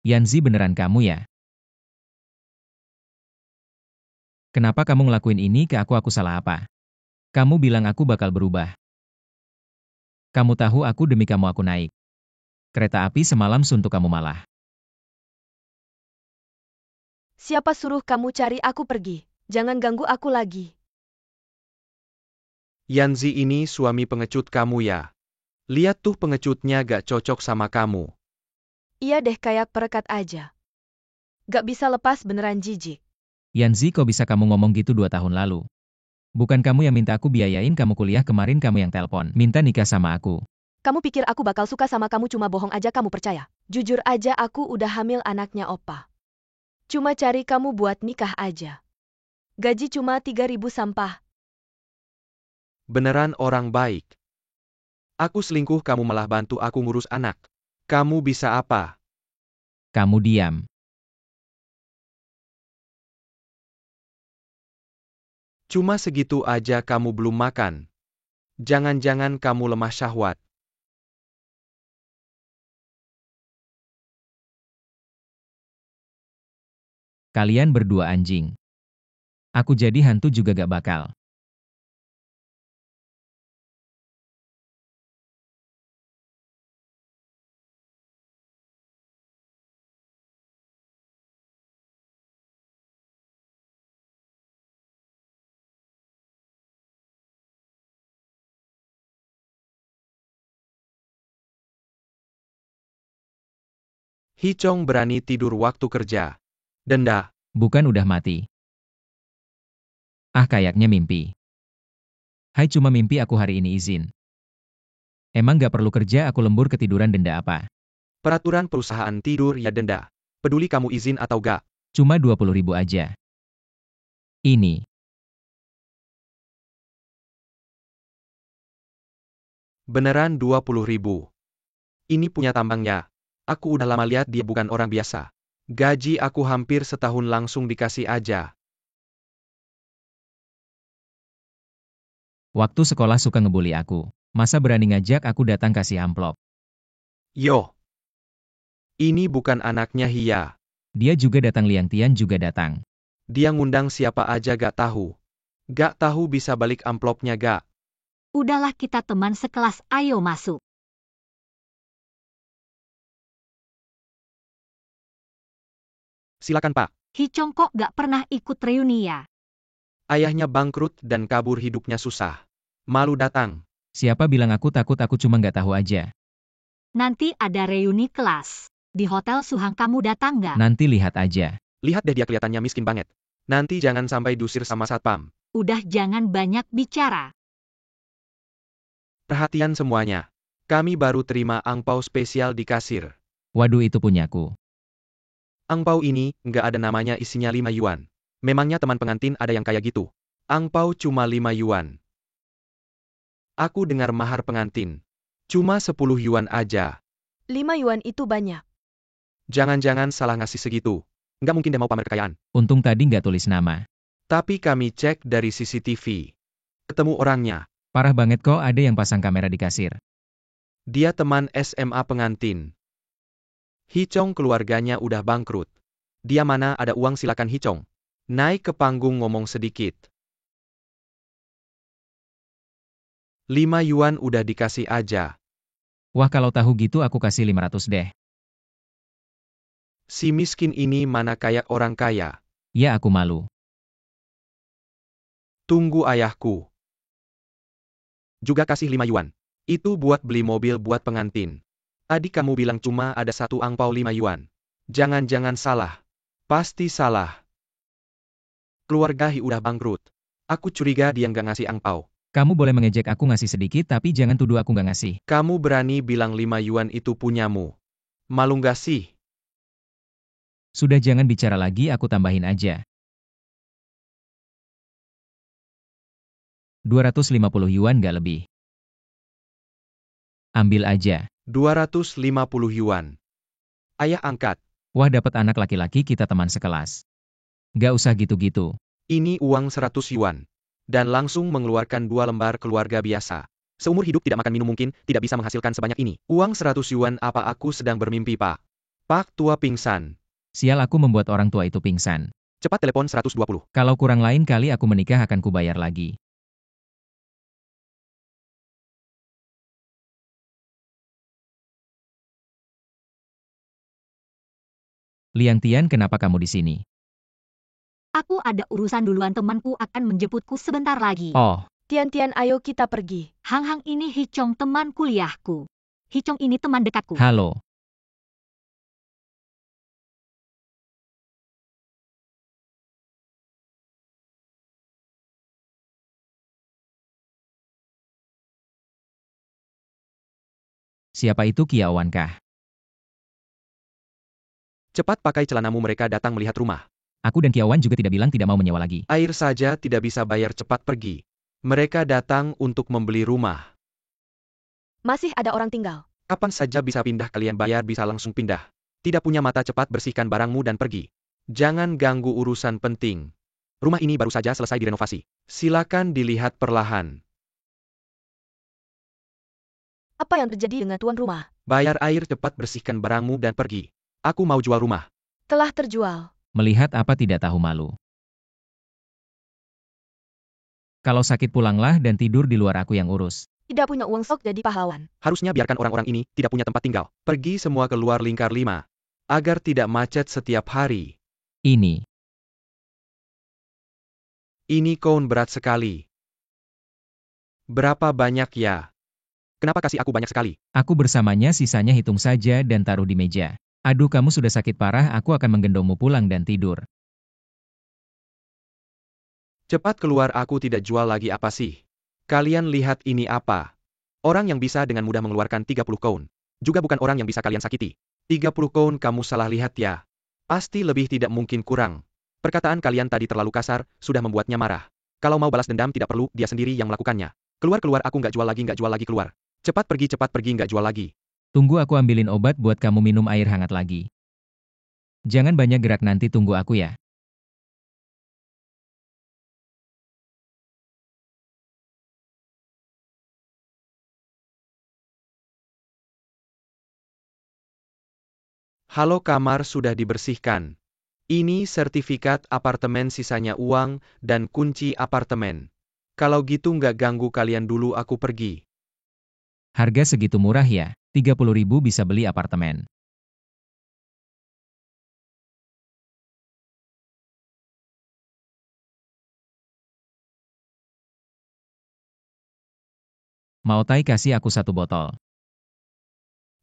Yanzi, beneran kamu ya? Kenapa kamu ngelakuin ini ke aku? Aku salah apa? Kamu bilang aku bakal berubah. Kamu tahu aku demi kamu aku naik kereta api semalam suntuk, kamu malah. Siapa suruh kamu cari aku pergi? Jangan ganggu aku lagi. Yanzi ini suami pengecut kamu ya? Lihat tuh, pengecutnya gak cocok sama kamu. Iya deh, kayak perekat aja. Gak bisa lepas, beneran jijik. Yanzi, kok bisa kamu ngomong gitu 2 tahun lalu? Bukan kamu yang minta aku biayain kamu kuliah kemarin, kamu yang telepon minta nikah sama aku. Kamu pikir aku bakal suka sama kamu? Cuma bohong aja kamu percaya. Jujur aja, aku udah hamil anaknya Opa. Cuma cari kamu buat nikah aja. Gaji cuma 3.000, sampah. Beneran orang baik. Aku selingkuh, kamu malah bantu aku ngurus anak. Kamu bisa apa? Kamu diam. Cuma segitu aja kamu belum makan. Jangan-jangan kamu lemah syahwat. Kalian berdua anjing. Aku jadi hantu juga gak bakal. Hicong berani tidur waktu kerja. Denda. Bukan udah mati. Ah, kayaknya mimpi. Hai, cuma mimpi aku hari ini, izin. Emang gak perlu kerja, aku lembur ketiduran, denda apa? Peraturan perusahaan, tidur ya denda. Peduli kamu izin atau gak. Cuma 20.000 aja. Ini. Beneran 20.000. Ini punya tambangnya. Aku udah lama lihat dia bukan orang biasa. Gaji aku hampir setahun langsung dikasih aja. Waktu sekolah suka ngebully aku. Masa berani ngajak aku datang kasih amplop? Yo. Ini bukan anaknya Hia. Dia juga datang, Liang Tian juga datang. Dia ngundang siapa aja gak tahu. Gak tahu bisa balik amplopnya gak? Udahlah, kita teman sekelas, ayo masuk. Silakan Pak. Hicong kok gak pernah ikut reuni ya? Ayahnya bangkrut dan kabur, hidupnya susah. Malu datang. Siapa bilang aku takut? Aku cuma nggak tahu aja. Nanti ada reuni kelas. Di Hotel Suhang, kamu datang gak? Nanti lihat aja. Lihat deh, dia kelihatannya miskin banget. Nanti jangan sampai diusir sama satpam. Udah, jangan banyak bicara. Perhatian semuanya. Kami baru terima angpau spesial di kasir. Waduh, itu punyaku. Angpau ini nggak ada namanya, isinya 5 yuan. Memangnya teman pengantin ada yang kayak gitu? Angpau cuma 5 yuan. Aku dengar mahar pengantin cuma 10 yuan aja. 5 yuan itu banyak. Jangan-jangan salah ngasih segitu. Nggak mungkin dia mau pamer kekayaan. Untung tadi nggak tulis nama. Tapi kami cek dari CCTV. Ketemu orangnya. Parah banget, kok ada yang pasang kamera di kasir. Dia teman SMA pengantin. Hicong keluarganya udah bangkrut. Dia mana ada uang, silakan Hicong. Naik ke panggung ngomong sedikit. 5 yuan udah dikasih aja. Wah, kalau tahu gitu aku kasih 500 deh. Si miskin ini mana kayak orang kaya. Ya, aku malu. Tunggu, ayahku juga kasih 5 yuan. Itu buat beli mobil buat pengantin. Tadi kamu bilang cuma ada satu angpau 5 yuan. Jangan-jangan salah. Pasti salah. Keluarga Hi udah bangkrut. Aku curiga dia nggak ngasih angpau. Kamu boleh mengejek aku ngasih sedikit, tapi jangan tuduh aku nggak ngasih. Kamu berani bilang 5 yuan itu punyamu. Malu nggak sih? Sudah, jangan bicara lagi, aku tambahin aja. 250 yuan, nggak lebih. Ambil aja. 250 yuan. Ayah angkat. Wah, dapat anak laki-laki, kita teman sekelas. Nggak usah gitu-gitu. Ini uang 100 yuan. Dan langsung mengeluarkan 2 lembar keluarga biasa. Seumur hidup tidak makan minum mungkin tidak bisa menghasilkan sebanyak ini. Uang 100 yuan, apa aku sedang bermimpi, Pak? Pak tua pingsan. Sial, aku membuat orang tua itu pingsan. Cepat telepon 120. Kalau kurang lain kali aku menikah akan kubayar lagi. Liang Tian, kenapa kamu di sini? Aku ada urusan duluan, temanku akan menjemputku sebentar lagi. Oh, Tian-Tian, ayo kita pergi. Hang-Hang ini Hicong, teman kuliahku. Hicong ini teman dekatku. halo. Siapa itu, Kiawan kah? Cepat pakai celanamu, mereka datang melihat rumah. Aku dan Kiawan juga tidak bilang tidak mau menyewa lagi. Air saja tidak bisa bayar, cepat pergi. Mereka datang untuk membeli rumah. Masih ada orang tinggal. Kapan saja bisa pindah, kalian bayar bisa langsung pindah. Tidak punya mata, cepat bersihkan barangmu dan pergi. Jangan ganggu urusan penting. Rumah ini baru saja selesai direnovasi. Silakan dilihat perlahan. Apa yang terjadi dengan tuan rumah? Bayar air, cepat bersihkan barangmu dan pergi. Aku mau jual rumah. Telah terjual. Melihat apa tidak tahu malu. Kalau sakit pulanglah dan tidur di luar, aku yang urus. Tidak punya uang sok jadi pahlawan. Harusnya biarkan orang-orang ini tidak punya tempat tinggal. Pergi semua keluar lingkar 5. Agar tidak macet setiap hari. Ini Koun berat sekali. Berapa banyak ya? Kenapa kasih aku banyak sekali? aku bersamanya, sisanya hitung saja dan taruh di meja. Aduh, kamu sudah sakit parah, aku akan menggendongmu pulang dan tidur. Cepat keluar, aku tidak jual lagi. Apa sih? Kalian lihat ini apa? Orang yang bisa dengan mudah mengeluarkan 30 koun. Juga bukan orang yang bisa kalian sakiti. 30 koun, kamu salah lihat ya. Pasti lebih, tidak mungkin kurang. Perkataan kalian tadi terlalu kasar, sudah membuatnya marah. Kalau mau balas dendam tidak perlu, dia sendiri yang melakukannya. Keluar, aku nggak jual lagi, keluar. Cepat pergi, nggak jual lagi. Tunggu, aku ambilin obat buat kamu minum air hangat lagi. Jangan banyak gerak, nanti tunggu aku ya. Halo, kamar sudah dibersihkan. Ini sertifikat apartemen, sisanya uang, dan kunci apartemen. Kalau gitu nggak ganggu kalian dulu, aku pergi. Harga segitu murah ya? 30.000 bisa beli apartemen. Mau Tai, kasih aku 1 botol.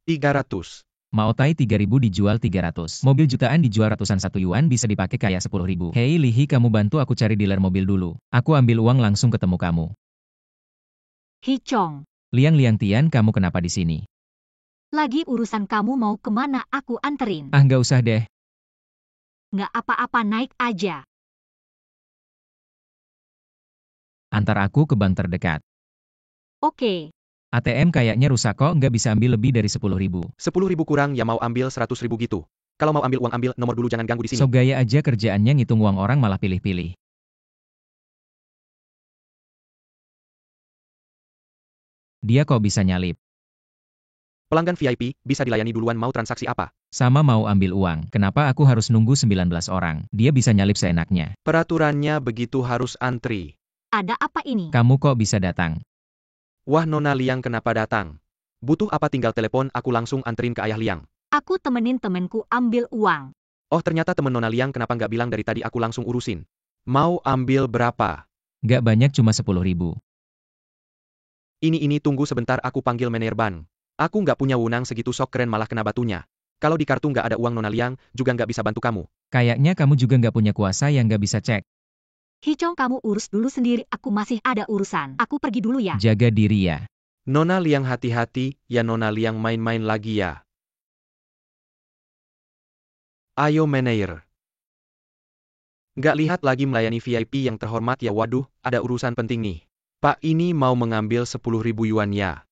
300. Mau Tai 3.000 dijual 300. Mobil jutaan dijual ratusan, 1 yuan bisa dipakai kayak 10.000. Hei Lihi, kamu bantu aku cari dealer mobil dulu. Aku ambil uang langsung ketemu kamu. Hicong, Liang Tian, kamu kenapa di sini? lagi urusan, kamu mau kemana aku anterin? Ah, nggak usah deh. Nggak apa-apa, naik aja. Antar aku ke bank terdekat. Oke. ATM kayaknya rusak kok, nggak bisa ambil lebih dari 10.000. 10.000 kurang ya, mau ambil 100.000 gitu. Kalau mau ambil uang, ambil nomor dulu, jangan ganggu di sini. So gaya aja kerjaannya, ngitung uang orang malah pilih-pilih. Dia kok bisa nyalip? Pelanggan VIP, bisa dilayani duluan, mau transaksi apa? Sama mau ambil uang, kenapa aku harus nunggu 19 orang? Dia bisa nyalip seenaknya. Peraturannya begitu, harus antri. Ada apa ini? Kamu kok bisa datang? Wah, Nona Liang kenapa datang? Butuh apa, tinggal telepon, aku langsung anterin ke Ayah Liang. Aku temenin temenku ambil uang. Oh, ternyata temen Nona Liang, kenapa nggak bilang dari tadi, aku langsung urusin. Mau ambil berapa? Nggak banyak, cuma 10.000. Ini tunggu sebentar, aku panggil manajer bank. Aku nggak punya wewenang segitu, sok keren malah kena batunya. Kalau di kartu nggak ada uang, Nona Liang juga nggak bisa bantu kamu. Kayaknya kamu juga nggak punya kuasa yang nggak bisa cek. Hicong, kamu urus dulu sendiri, aku masih ada urusan. Aku pergi dulu ya. Jaga diri ya. Nona Liang hati-hati, ya Nona Liang main-main lagi ya. Ayo manajer. Nggak lihat lagi melayani VIP yang terhormat ya, waduh, ada urusan penting nih. Pak, ini mau mengambil 10.000 yuan ya.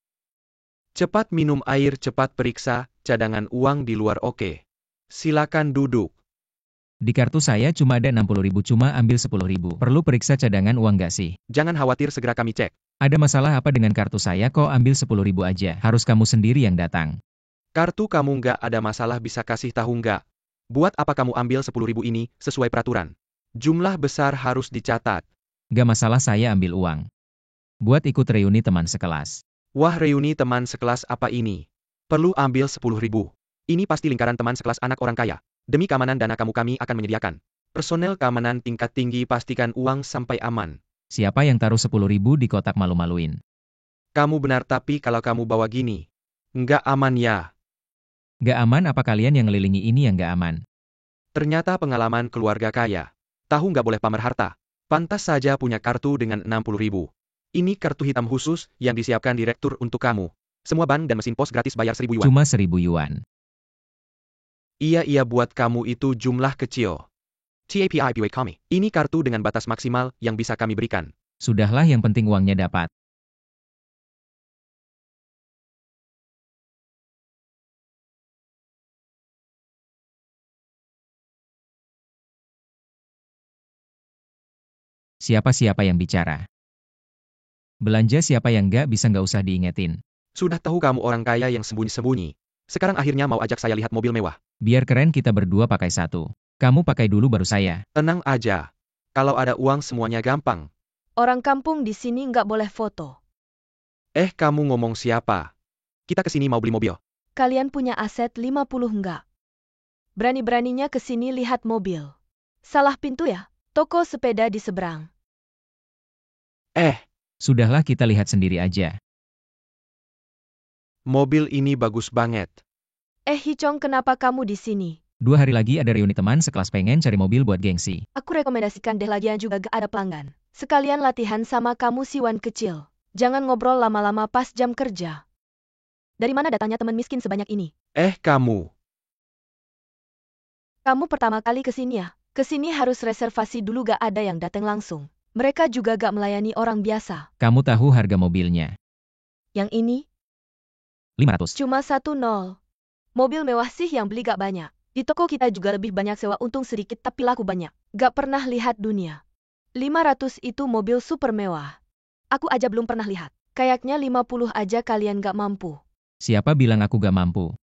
Cepat minum air, cepat periksa, cadangan uang di luar, oke. Silakan duduk. Di kartu saya cuma ada 60.000, cuma ambil 10.000. Perlu periksa cadangan uang nggak sih? Jangan khawatir, segera kami cek. Ada masalah apa dengan kartu saya, kok ambil 10.000 aja? Harus kamu sendiri yang datang. Kartu kamu nggak ada masalah, bisa kasih tahu nggak? Buat apa kamu ambil 10.000 ini, sesuai peraturan? Jumlah besar harus dicatat. Gak masalah, saya ambil uang. Buat ikut reuni teman sekelas. Wah, reuni teman sekelas apa ini? Perlu ambil 10.000. Ini pasti lingkaran teman sekelas anak orang kaya. Demi keamanan dana kamu, kami akan menyediakan personel keamanan tingkat tinggi, pastikan uang sampai aman. Siapa yang taruh 10.000 di kotak malu-maluin? Kamu benar, tapi kalau kamu bawa gini, nggak aman ya. Gak aman apa kalian yang ngelilingi ini yang gak aman? Ternyata pengalaman keluarga kaya. Tahu nggak boleh pamer harta. Pantas saja punya kartu dengan 60.000. Ini kartu hitam khusus yang disiapkan direktur untuk kamu. Semua ban dan mesin pos gratis, bayar 1.000 yuan. Cuma 1.000 yuan. Iya, buat kamu itu jumlah kecil. TAPIPW kami. Ini kartu dengan batas maksimal yang bisa kami berikan. Sudahlah, yang penting uangnya dapat. Siapa-siapa yang bicara? Belanja siapa yang nggak bisa, nggak usah diingetin. Sudah tahu kamu orang kaya yang sembunyi-sembunyi. Sekarang akhirnya mau ajak saya lihat mobil mewah. Biar keren kita berdua pakai satu. Kamu pakai dulu baru saya. Tenang aja. Kalau ada uang semuanya gampang. Orang kampung di sini nggak boleh foto. Kamu ngomong siapa? Kita kesini mau beli mobil. Kalian punya aset 50 nggak? Berani-beraninya kesini lihat mobil. Salah pintu ya? Toko sepeda di seberang. Sudahlah, kita lihat sendiri aja. Mobil ini bagus banget. Hicong, kenapa kamu di sini? 2 hari lagi ada reuni teman sekelas, pengen cari mobil buat gengsi. Aku rekomendasikan deh, lagian juga gak ada pelanggan. Sekalian latihan sama kamu si Wan kecil. Jangan ngobrol lama-lama pas jam kerja. Dari mana datangnya teman miskin sebanyak ini? Kamu. Kamu pertama kali kesini ya? Kesini harus reservasi dulu, gak ada yang datang langsung. Mereka juga gak melayani orang biasa. Kamu tahu harga mobilnya? Yang ini? 500. Cuma 1.0. Mobil mewah sih yang beli gak banyak. Di toko kita juga lebih banyak sewa, untung sedikit tapi laku banyak. Gak pernah lihat dunia. 500 itu mobil super mewah. Aku aja belum pernah lihat. Kayaknya 50 aja kalian gak mampu. Siapa bilang aku gak mampu?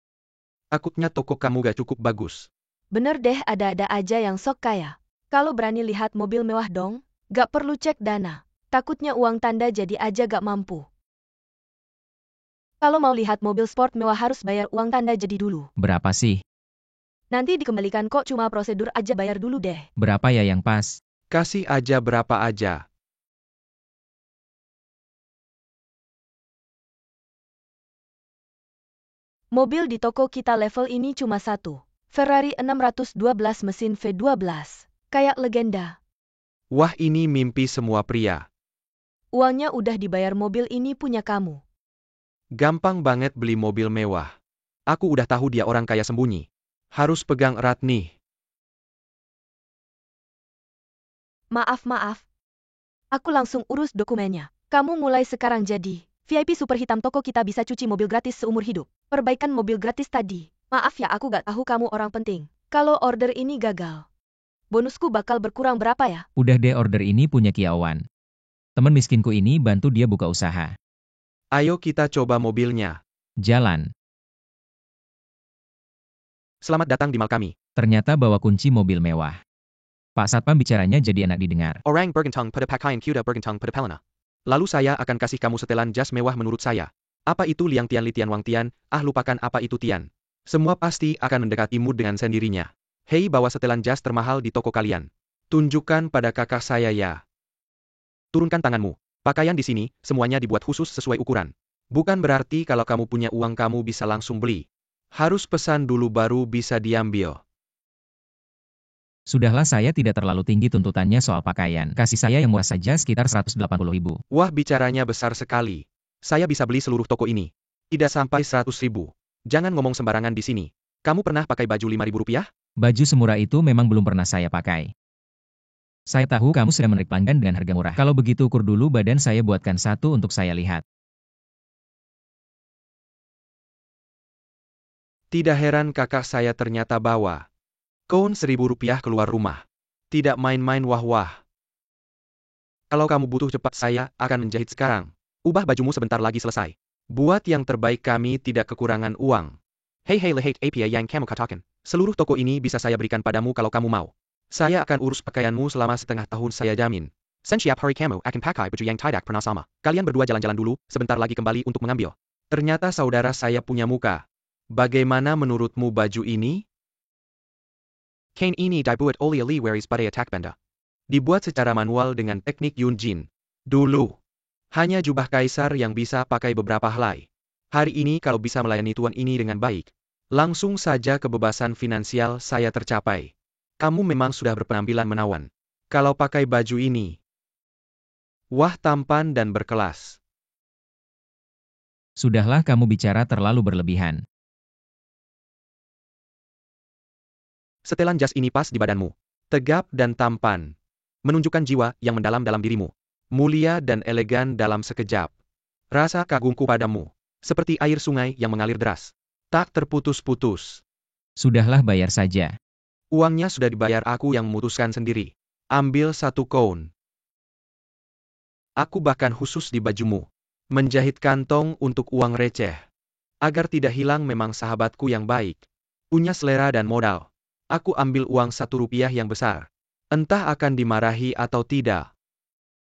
Takutnya toko kamu gak cukup bagus. Bener deh, ada-ada aja yang sok kaya. Kalau berani lihat mobil mewah dong, gak perlu cek dana. Takutnya uang tanda jadi aja gak mampu. Kalau mau lihat mobil sport mewah harus bayar uang tanda jadi dulu. Berapa sih? Nanti dikembalikan kok, cuma prosedur aja, bayar dulu deh. Berapa ya yang pas? Kasih aja berapa aja. Mobil di toko kita level ini cuma satu. Ferrari 612 mesin V12. Kayak legenda. Wah, ini mimpi semua pria. Uangnya udah dibayar, mobil ini punya kamu. Gampang banget beli mobil mewah. Aku udah tahu dia orang kaya sembunyi. Harus pegang erat nih. Maaf. Aku langsung urus dokumennya. Kamu mulai sekarang jadi VIP super hitam toko kita, bisa cuci mobil gratis seumur hidup. Perbaikan mobil gratis tadi. Maaf ya, aku gak tahu kamu orang penting. Kalau order ini gagal, bonusku bakal berkurang berapa ya? Udah deh, order ini punya Kiawan. Temen miskinku ini bantu dia buka usaha. Ayo kita coba mobilnya. Jalan. Selamat datang di mal kami. Ternyata bawa kunci mobil mewah. Pak Satpam bicaranya jadi enak didengar. Orang bergentong pada pakaian kuda bergentong pada pelana. Lalu saya akan kasih kamu setelan jas mewah menurut saya. Apa itu Liang Tian Li Tian Wang Tian? Lupakan apa itu Tian. Semua pasti akan mendekatimu dengan sendirinya. Hei, bawa setelan jas termahal di toko kalian. Tunjukkan pada kakak saya ya. Turunkan tanganmu. Pakaian di sini, semuanya dibuat khusus sesuai ukuran. Bukan berarti kalau kamu punya uang kamu bisa langsung beli. Harus pesan dulu baru bisa diambil. Sudahlah, saya tidak terlalu tinggi tuntutannya soal pakaian. Kasih saya yang murah saja, sekitar 180.000. Wah, bicaranya besar sekali. Saya bisa beli seluruh toko ini. Tidak sampai 100.000. Jangan ngomong sembarangan di sini. Kamu pernah pakai baju 5.000 rupiah? Baju semurah itu memang belum pernah saya pakai. Saya tahu kamu sudah menarik pelanggan dengan harga murah. Kalau begitu ukur dulu badan saya, buatkan satu untuk saya lihat. Tidak heran kakak saya ternyata bawa koin 1.000 rupiah keluar rumah. Tidak main-main, wah. Kalau kamu butuh cepat, saya akan menjahit sekarang. Ubah bajumu sebentar lagi selesai. Buat yang terbaik, kami tidak kekurangan uang. Hei lihat apa yang kamu katakan. Seluruh toko ini bisa saya berikan padamu kalau kamu mau. Saya akan urus pakaianmu selama setengah tahun saya jamin. Setiap hari kamu akan pakai baju yang tidak pernah sama. Kalian berdua jalan-jalan dulu, sebentar lagi kembali untuk mengambil. Ternyata saudara saya punya muka. Bagaimana menurutmu baju ini? Kain ini dibuat oleh Lee Waris pada attack benda. Dibuat secara manual dengan teknik Yunjin. Dulu, hanya jubah kaisar yang bisa pakai beberapa helai. Hari ini kalau bisa melayani tuan ini dengan baik, langsung saja kebebasan finansial saya tercapai. Kamu memang sudah berpenampilan menawan. Kalau pakai baju ini, wah tampan dan berkelas. Sudahlah kamu bicara terlalu berlebihan. Setelan jas ini pas di badanmu. Tegap dan tampan. Menunjukkan jiwa yang mendalam dalam dirimu. Mulia dan elegan dalam sekejap. Rasa kagumku padamu. Seperti air sungai yang mengalir deras. Tak terputus-putus. Sudahlah bayar saja. Uangnya sudah dibayar, aku yang memutuskan sendiri. Ambil 1 koun. Aku bahkan khusus di bajumu. Menjahit kantong untuk uang receh. Agar tidak hilang, memang sahabatku yang baik. Punya selera dan modal. Aku ambil uang 1 rupiah yang besar. Entah akan dimarahi atau tidak.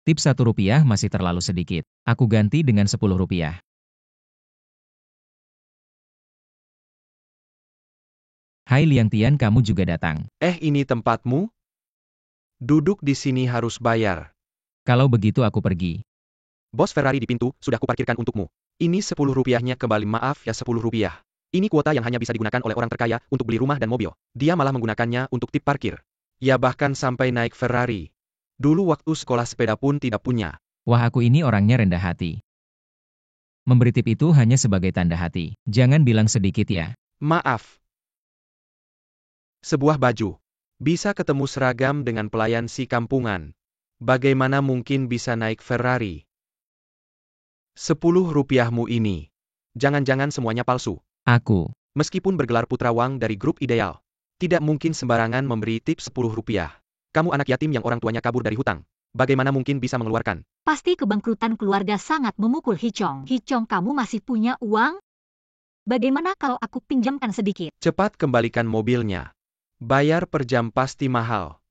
Tip 1 rupiah masih terlalu sedikit. Aku ganti dengan 10 rupiah. Hai Liang Tian, kamu juga datang. Ini tempatmu? Duduk di sini harus bayar. Kalau begitu aku pergi. Bos Ferrari di pintu, sudah kuparkirkan untukmu. Ini 10 rupiahnya kembali, maaf ya 10 rupiah. Ini kuota yang hanya bisa digunakan oleh orang terkaya untuk beli rumah dan mobil. Dia malah menggunakannya untuk tip parkir. Ya bahkan sampai naik Ferrari. Dulu waktu sekolah sepeda pun tidak punya. Wah, aku ini orangnya rendah hati. Memberi tip itu hanya sebagai tanda hati. Jangan bilang sedikit ya. Maaf. Sebuah baju. Bisa ketemu seragam dengan pelayan si kampungan. Bagaimana mungkin bisa naik Ferrari? 10 rupiahmu ini. Jangan-jangan semuanya palsu. Aku. Meskipun bergelar putra Wang dari grup ideal, tidak mungkin sembarangan memberi tip 10 rupiah. Kamu anak yatim yang orang tuanya kabur dari hutang. Bagaimana mungkin bisa mengeluarkan? Pasti kebangkrutan keluarga sangat memukul Hichong. Hichong, kamu masih punya uang? Bagaimana kalau aku pinjamkan sedikit? Cepat kembalikan mobilnya. Bayar per jam pasti mahal.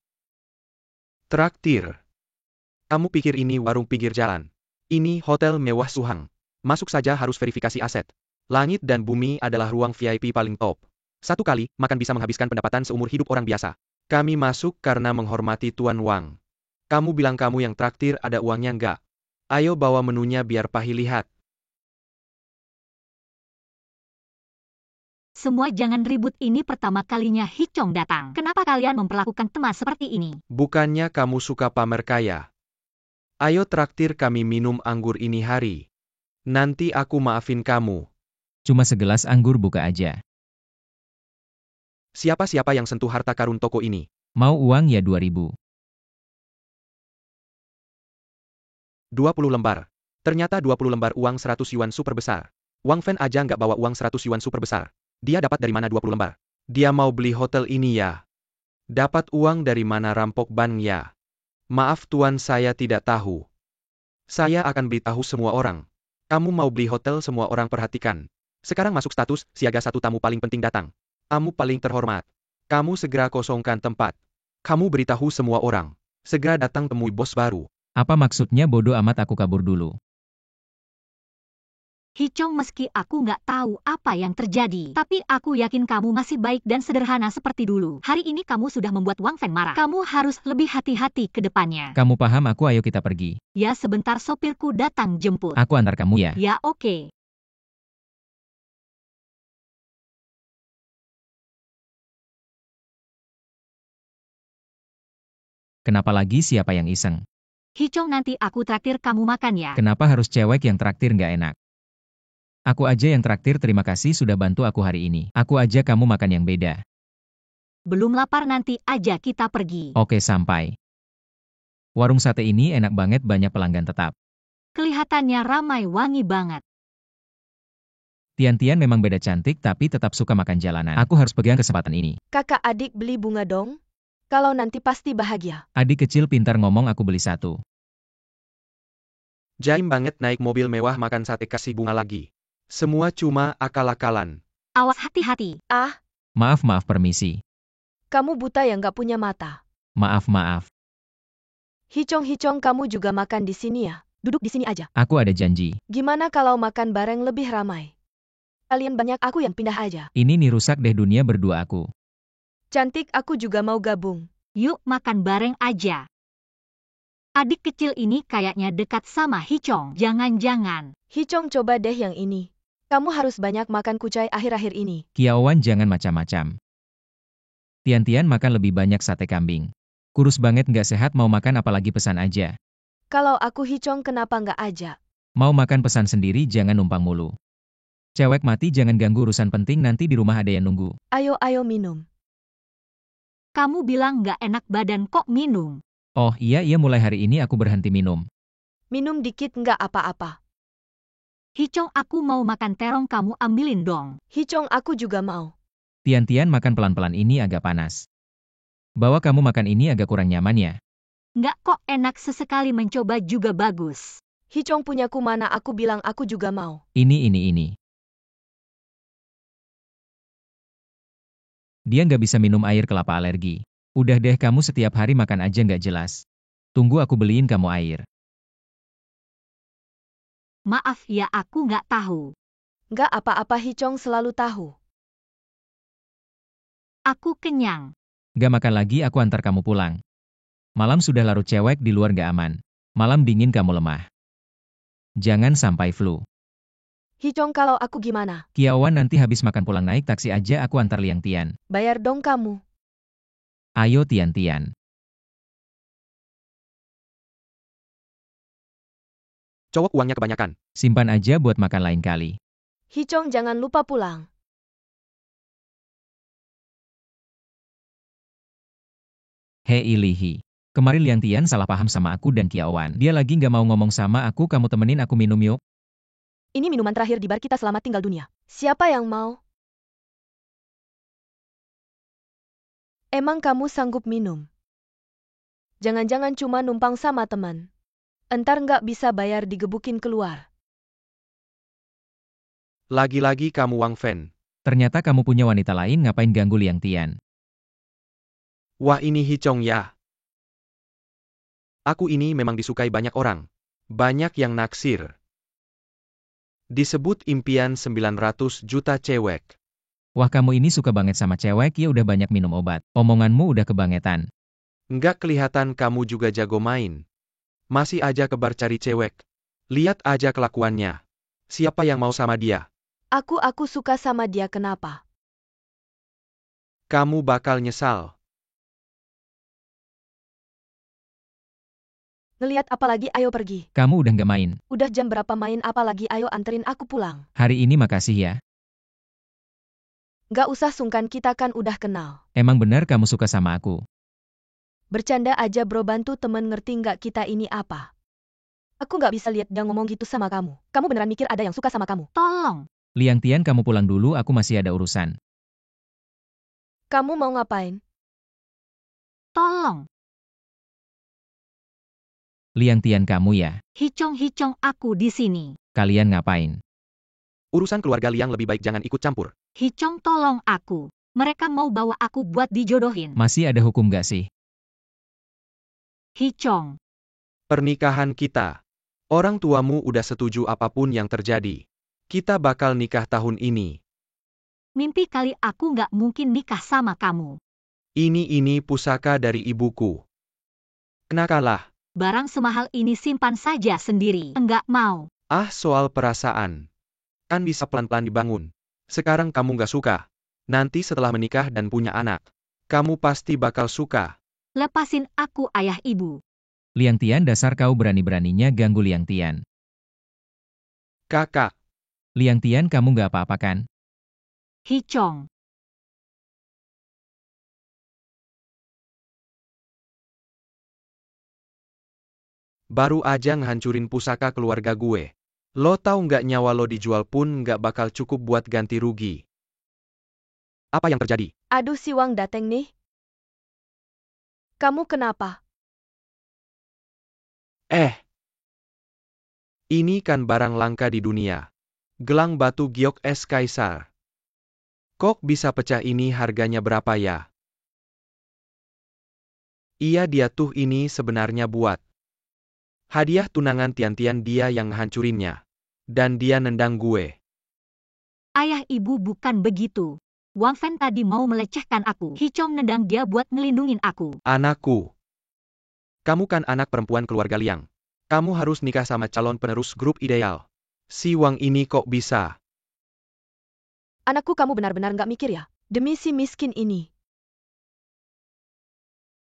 Traktir. Kamu pikir ini warung pinggir jalan? Ini hotel mewah Suhang. Masuk saja harus verifikasi aset. Langit dan bumi adalah ruang VIP paling top. 1 kali makan bisa menghabiskan pendapatan seumur hidup orang biasa. Kami masuk karena menghormati Tuan Wang. Kamu bilang kamu yang traktir, ada uangnya enggak? Ayo bawa menunya biar Pahi lihat. Semua jangan ribut, ini pertama kalinya Hichong datang. Kenapa kalian memperlakukan teman seperti ini? Bukannya kamu suka pamer kaya? Ayo traktir kami minum anggur ini hari. Nanti aku maafin kamu. Cuma segelas anggur buka aja. Siapa-siapa yang sentuh harta karun toko ini? Mau uang ya 2.000. 20 lembar. Ternyata 20 lembar uang 100 yuan super besar. Wang Fen aja nggak bawa uang 100 yuan super besar. Dia dapat dari mana 20 lembar? Dia mau beli hotel ini ya? Dapat uang dari mana rampok ban ya? Maaf tuan, saya tidak tahu. Saya akan beritahu semua orang. Kamu mau beli hotel, semua orang perhatikan. Sekarang masuk status, siaga 1 tamu paling penting datang. Kamu paling terhormat. Kamu segera kosongkan tempat. Kamu beritahu semua orang. Segera datang temui bos baru. Apa maksudnya bodoh amat, aku kabur dulu. Hichong, meski aku nggak tahu apa yang terjadi, tapi aku yakin kamu masih baik dan sederhana seperti dulu. Hari ini kamu sudah membuat Wang Fen marah. Kamu harus lebih hati-hati ke depannya. Kamu paham aku, ayo kita pergi. Ya sebentar, sopirku datang jemput. Aku antar kamu ya. Ya oke. Kenapa lagi, siapa yang iseng? Hichong, nanti aku traktir kamu makan ya. Kenapa harus cewek yang traktir, nggak enak? Aku aja yang traktir, terima kasih sudah bantu aku hari ini. Aku aja, kamu makan yang beda. Belum lapar, nanti aja kita pergi. Oke, sampai. Warung sate ini enak banget, banyak pelanggan tetap. Kelihatannya ramai, wangi banget. Tian-Tian memang beda cantik tapi tetap suka makan jalanan. Aku harus pegang kesempatan ini. Kakak adik beli bunga dong. Kalau nanti pasti bahagia. Adik kecil pintar ngomong, aku beli 1. Jaim banget naik mobil mewah makan sate kasih bunga lagi. Semua cuma akal-akalan. Awas hati-hati. Ah, Maaf, permisi. kamu buta yang gak punya mata. Maaf. Hicong, kamu juga makan di sini ya? Duduk di sini aja. Aku ada janji. Gimana kalau makan bareng lebih ramai? Kalian banyak, aku yang pindah aja. Ini nih rusak deh dunia berdua aku. Cantik, aku juga mau gabung. Yuk makan bareng aja. Adik kecil ini kayaknya dekat sama Hicong. Jangan-jangan. Hicong, coba deh yang ini. Kamu harus banyak makan kucai akhir-akhir ini. Kiaowan jangan macam-macam. Tian makan lebih banyak sate kambing. Kurus banget nggak sehat, mau makan apalagi pesan aja. Kalau aku Hicong, kenapa nggak ajak? Mau makan pesan sendiri, jangan numpang mulu. Cewek mati jangan ganggu urusan penting, nanti di rumah ada yang nunggu. Ayo minum. Kamu bilang nggak enak badan kok minum. Oh iya mulai hari ini aku berhenti minum. Minum dikit nggak apa-apa. Hicong, aku mau makan terong, kamu ambilin dong. Hicong, aku juga mau. Tian makan pelan-pelan, ini agak panas. Bawa kamu makan ini agak kurang nyaman ya. Nggak kok, enak, sesekali mencoba juga bagus. Hicong punyaku mana, aku bilang aku juga mau. Ini. Dia nggak bisa minum air kelapa, alergi. Udah deh, kamu setiap hari makan aja nggak jelas. Tunggu aku beliin kamu air. Maaf ya, aku nggak tahu. Nggak apa-apa, Hicong selalu tahu. Aku kenyang. Nggak makan lagi, aku antar kamu pulang. Malam sudah larut, cewek di luar nggak aman. Malam dingin kamu lemah. Jangan sampai flu. Hicong, kalau aku gimana? Kiaowan nanti habis makan pulang naik taksi aja, aku antar Liang Tian. Bayar dong kamu. Ayo Tian. Cowok uangnya kebanyakan. Simpan aja buat makan lain kali. Hicong, jangan lupa pulang. Hei Lihi. Kemarin Liang Tian salah paham sama aku dan Kiaowan. Dia lagi nggak mau ngomong sama aku, kamu temenin aku minum yuk. Ini minuman terakhir di bar kita selama tinggal dunia. Siapa yang mau? Emang kamu sanggup minum? Jangan-jangan cuma numpang sama teman. Entar nggak bisa bayar digebukin keluar. Lagi-lagi kamu Wang Fen. Ternyata kamu punya wanita lain, ngapain ganggu Liang Tian? Wah, ini Hicong ya. Aku ini memang disukai banyak orang. Banyak yang naksir. Disebut impian 900 juta cewek. Wah, kamu ini suka banget sama cewek, ya udah banyak minum obat. Omonganmu udah kebangetan. Nggak kelihatan kamu juga jago main. Masih aja ke bar cari cewek. Lihat aja kelakuannya. Siapa yang mau sama dia? Aku suka sama dia, kenapa? Kamu bakal nyesal. Ngeliat apa lagi, ayo pergi. Kamu udah nggak main. Udah jam berapa main apa lagi, ayo anterin aku pulang. Hari ini makasih ya. Nggak usah sungkan, kita kan udah kenal. Emang benar kamu suka sama aku. Bercanda aja bro, bantu temen, ngerti nggak kita ini apa? Aku nggak bisa lihat dia ngomong gitu sama kamu. Kamu beneran mikir ada yang suka sama kamu? Tolong. Liang Tian, kamu pulang dulu, aku masih ada urusan. Kamu mau ngapain? Tolong. Liang Tian, kamu ya. Hicong, aku di sini. Kalian ngapain? Urusan keluarga Liang lebih baik jangan ikut campur. Hicong, tolong aku. Mereka mau bawa aku buat dijodohin. Masih ada hukum gak sih? Hicong. Pernikahan kita. Orang tuamu udah setuju apapun yang terjadi. Kita bakal nikah tahun ini. Mimpi kali, aku nggak mungkin nikah sama kamu. Ini pusaka dari ibuku. Kenakalah. Barang semahal ini simpan saja sendiri. Enggak mau. Ah, soal perasaan. Kan bisa pelan-pelan dibangun. Sekarang kamu nggak suka. Nanti setelah menikah dan punya anak, kamu pasti bakal suka. Lepasin aku, ayah ibu. Liang Tian, dasar kau berani-beraninya ganggu Liang Tian. Kakak. Liang Tian, kamu nggak apa-apa kan? Hicong. Baru aja ngehancurin pusaka keluarga gue. Lo tahu nggak, nyawa lo dijual pun nggak bakal cukup buat ganti rugi. Apa yang terjadi? Aduh, si Wang dateng nih. Kamu kenapa? Ini kan barang langka di dunia. Gelang batu giok es kaisar. Kok bisa pecah ini harganya berapa ya? Iya dia tuh ini sebenarnya buat hadiah tunangan Tian-Tian dia yang hancurinnya. Dan dia nendang gue. Ayah ibu bukan begitu. Wang Fan tadi mau melecehkan aku. Hichong nendang dia buat ngelindungin aku. Anakku. Kamu kan anak perempuan keluarga Liang. Kamu harus nikah sama calon penerus grup ideal. Si Wang ini kok bisa? Anakku, kamu benar-benar nggak mikir ya? Demi si miskin ini.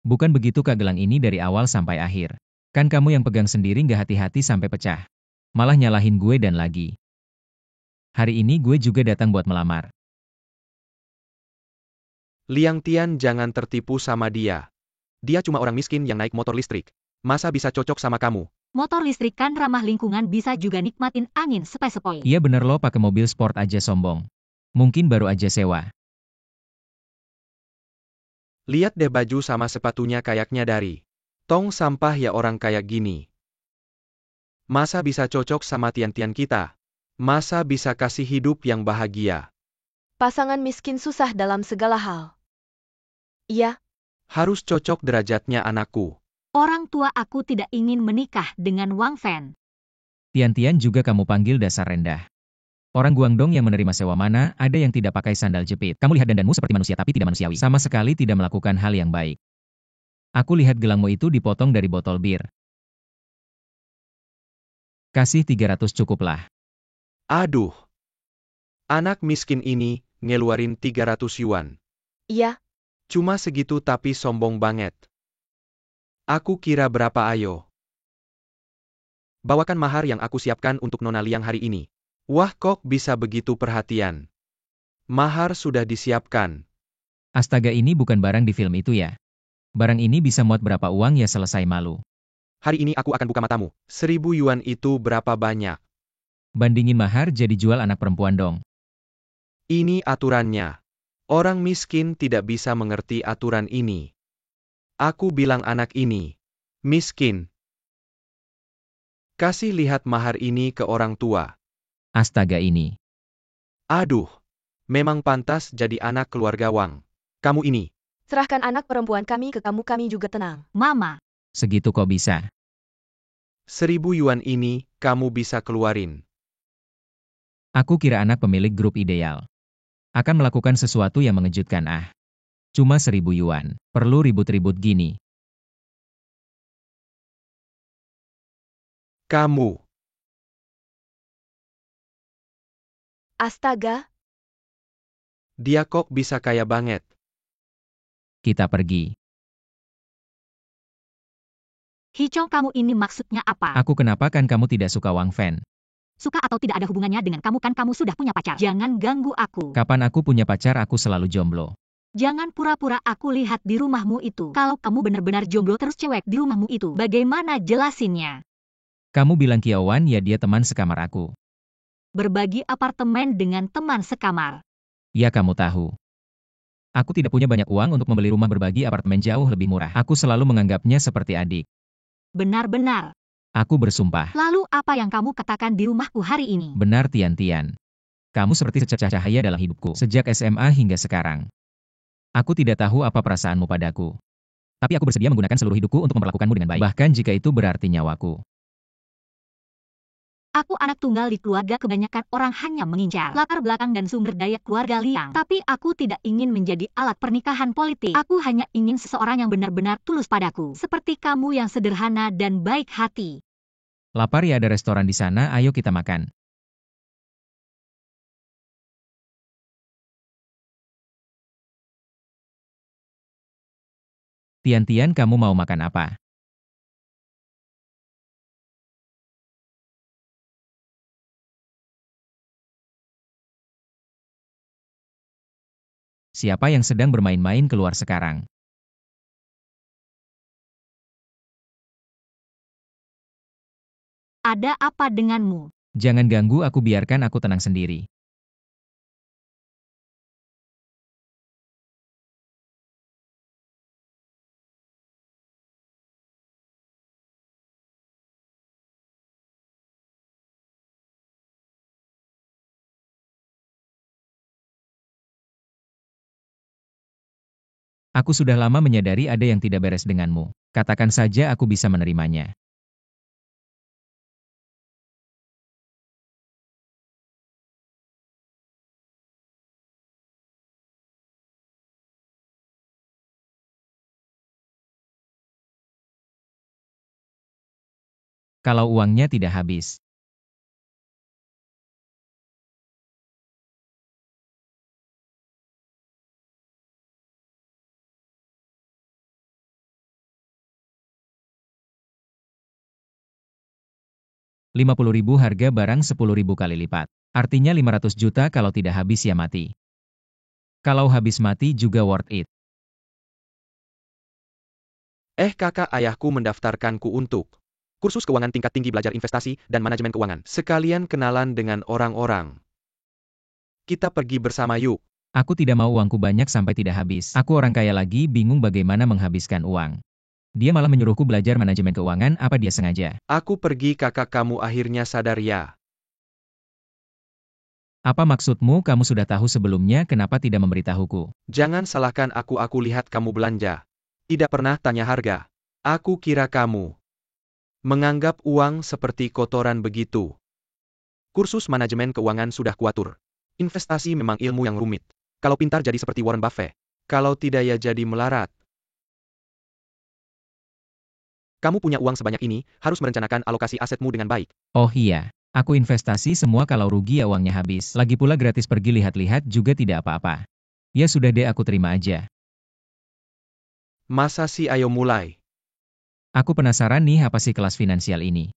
Bukan begitu Kak, gelang ini dari awal sampai akhir. Kan kamu yang pegang sendiri nggak hati-hati sampai pecah. Malah nyalahin gue dan lagi. Hari ini gue juga datang buat melamar. Liang Tian jangan tertipu sama dia. Dia cuma orang miskin yang naik motor listrik. Masa bisa cocok sama kamu? Motor listrik kan ramah lingkungan, bisa juga nikmatin angin sepoi-sepoi. Iya bener lo, pakai mobil sport aja sombong. Mungkin baru aja sewa. Lihat deh baju sama sepatunya kayaknya dari tong sampah ya orang kayak gini. Masa bisa cocok sama Tian-Tian kita? Masa bisa kasih hidup yang bahagia? Pasangan miskin susah dalam segala hal. Iya, Harus cocok derajatnya anakku. Orang tua aku tidak ingin menikah dengan Wang Fan. Tian-Tian juga kamu panggil dasar rendah. Orang Guangdong yang menerima sewa mana ada yang tidak pakai sandal jepit. Kamu lihat dandanmu seperti manusia tapi tidak manusiawi. Sama sekali tidak melakukan hal yang baik. Aku lihat gelangmu itu dipotong dari botol bir. Kasih 300 cukuplah. Aduh. Anak miskin ini ngeluarin 300 yuan. iya. Cuma segitu tapi sombong banget. Aku kira berapa ayo? Bawakan mahar yang aku siapkan untuk Nona Liang hari ini. Wah kok bisa begitu perhatian. Mahar sudah disiapkan. Astaga, ini bukan barang di film itu ya. Barang ini bisa muat berapa uang ya, selesai malu. Hari ini aku akan buka matamu. 1000 yuan itu berapa banyak? Bandingin mahar jadi jual anak perempuan dong. Ini aturannya. Orang miskin tidak bisa mengerti aturan ini. Aku bilang anak ini miskin. Kasih lihat mahar ini ke orang tua. Astaga ini. Aduh. Memang pantas jadi anak keluarga Wang. Kamu ini. Serahkan anak perempuan kami ke kamu, kami juga tenang. Mama, Segitu kok bisa. 1000 yuan ini kamu bisa keluarin. Aku kira anak pemilik grup ideal akan melakukan sesuatu yang mengejutkan. Cuma 1000 yuan. Perlu ribut-ribut gini. Kamu. Astaga, Dia kok bisa kaya banget. Kita pergi. Hichong, kamu ini maksudnya apa? Aku kenapa, kan kamu tidak suka Wang Fan? Suka atau tidak ada hubungannya dengan kamu, kan kamu sudah punya pacar. Jangan ganggu aku. Kapan aku punya pacar? Aku selalu jomblo. Jangan pura-pura, aku lihat di rumahmu itu. Kalau kamu benar-benar jomblo terus cewek di rumahmu itu, bagaimana jelasinnya? Kamu bilang Kiawan ya, dia teman sekamar aku. Berbagi apartemen dengan teman sekamar. Ya kamu tahu. Aku tidak punya banyak uang untuk membeli rumah berbagi apartemen jauh lebih murah. Aku selalu menganggapnya seperti adik. Benar-benar. Aku bersumpah. Lalu apa yang kamu katakan di rumahku hari ini? Benar Tian-Tian. Kamu seperti secercah cahaya dalam hidupku. Sejak SMA hingga sekarang. Aku tidak tahu apa perasaanmu padaku. Tapi aku bersedia menggunakan seluruh hidupku untuk memperlakukanmu dengan baik. Bahkan jika itu berarti nyawaku. Aku anak tunggal di keluarga, kebanyakan orang hanya mengincar latar belakang dan sumber daya keluarga Liang. Tapi aku tidak ingin menjadi alat pernikahan politik. Aku hanya ingin seseorang yang benar-benar tulus padaku. Seperti kamu yang sederhana dan baik hati. Lapar ya, ada restoran di sana, ayo kita makan. Tian-Tian, kamu mau makan apa? Siapa yang sedang bermain-main keluar sekarang? Ada apa denganmu? Jangan ganggu aku, biarkan aku tenang sendiri. Aku sudah lama menyadari ada yang tidak beres denganmu. Katakan saja aku bisa menerimanya. Kalau uangnya tidak habis. Rp50.000 harga barang 10.000 kali lipat. Artinya 500 juta kalau tidak habis ya mati. Kalau habis mati juga worth it. Kakak ayahku mendaftarkanku untuk kursus keuangan tingkat tinggi belajar investasi dan manajemen keuangan. Sekalian kenalan dengan orang-orang. Kita pergi bersama yuk. Aku tidak mau uangku banyak sampai tidak habis. Aku orang kaya lagi bingung bagaimana menghabiskan uang. Dia malah menyuruhku belajar manajemen keuangan, apa dia sengaja? Aku pergi kakak kamu akhirnya sadar ya. Apa maksudmu kamu sudah tahu sebelumnya kenapa tidak memberitahuku? Jangan salahkan aku lihat kamu belanja. Tidak pernah tanya harga. Aku kira kamu menganggap uang seperti kotoran begitu. Kursus manajemen keuangan sudah kuatur. Investasi memang ilmu yang rumit. Kalau pintar jadi seperti Warren Buffett. Kalau tidak ya jadi melarat. Kamu punya uang sebanyak ini, harus merencanakan alokasi asetmu dengan baik. Oh iya, aku investasi semua kalau rugi ya uangnya habis. Lagi pula gratis pergi lihat-lihat juga tidak apa-apa. Ya sudah deh aku terima aja. Masa sih ayo mulai. Aku penasaran nih apa sih kelas finansial ini.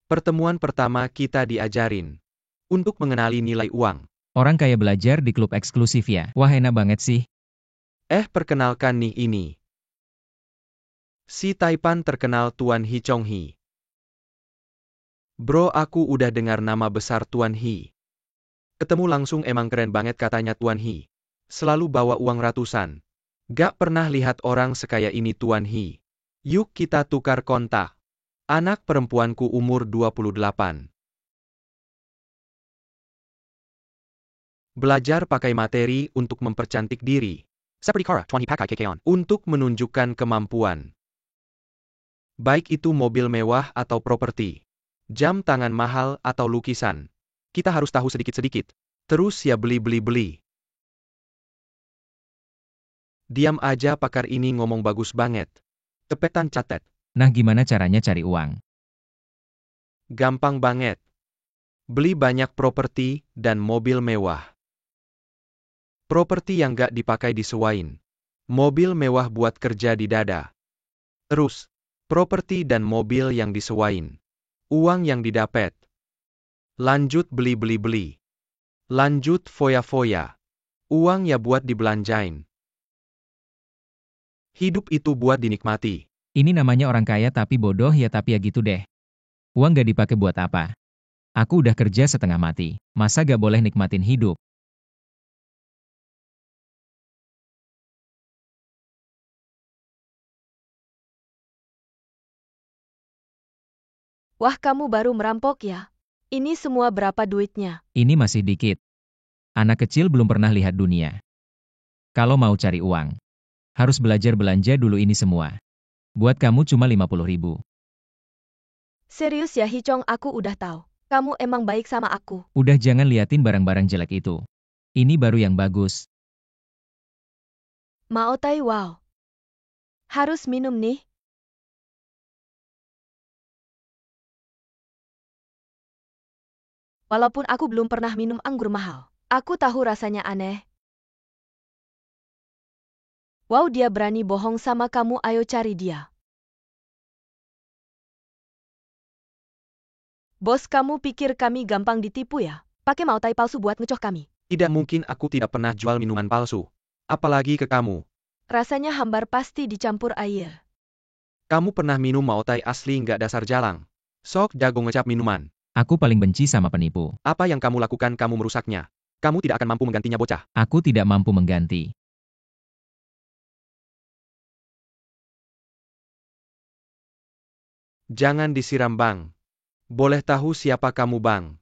Pertemuan pertama kita diajarin untuk mengenali nilai uang. Orang kaya belajar di klub eksklusif ya. Wah enak banget sih. Perkenalkan nih ini. Si Taipan terkenal Tuan Hi Chong Hee. Bro aku udah dengar nama besar Tuan Hee. Ketemu langsung emang keren banget katanya Tuan Hee. Selalu bawa uang ratusan. Gak pernah lihat orang sekaya ini Tuan Hee. Yuk kita tukar kontak. Anak perempuanku umur 28. Belajar pakai materi untuk mempercantik diri. Seperti Kara, Tuan Hee pakai kekeon. Untuk menunjukkan kemampuan. Baik itu mobil mewah atau properti. Jam tangan mahal atau lukisan. Kita harus tahu sedikit-sedikit. Terus ya beli-beli-beli. Diam aja pakar ini ngomong bagus banget. Cepetan catat. Nah gimana caranya cari uang? Gampang banget. Beli banyak properti dan mobil mewah. Properti yang gak dipakai disewain. Mobil mewah buat kerja di dada. Terus, properti dan mobil yang disewain. Uang yang didapat. Lanjut beli-beli-beli. Lanjut foya-foya. Uang ya buat dibelanjain. Hidup itu buat dinikmati. Ini namanya orang kaya tapi bodoh ya tapi ya gitu deh. Uang gak dipakai buat apa? Aku udah kerja setengah mati. Masa gak boleh nikmatin hidup? Wah kamu baru merampok ya? Ini semua berapa duitnya? Ini masih dikit. Anak kecil belum pernah lihat dunia. Kalau mau cari uang, harus belajar belanja dulu ini semua. Buat kamu cuma 50.000. Serius ya Hichong aku udah tahu. Kamu emang baik sama aku. Udah jangan liatin barang-barang jelek itu. Ini baru yang bagus. Mao Tai wow. Harus minum nih. Walaupun aku belum pernah minum anggur mahal. Aku tahu rasanya aneh. Wow dia berani bohong sama kamu ayo cari dia. Bos kamu pikir kami gampang ditipu ya? Pakai Mao Tai palsu buat ngecoh kami. Tidak mungkin aku tidak pernah jual minuman palsu. Apalagi ke kamu. Rasanya hambar pasti dicampur air. Kamu pernah minum Mao Tai asli nggak dasar jalang? Sok jago ngecap minuman. Aku paling benci sama penipu. Apa yang kamu lakukan kamu merusaknya. Kamu tidak akan mampu menggantinya bocah. Aku tidak mampu mengganti. Jangan disiram bang. Boleh tahu siapa kamu bang?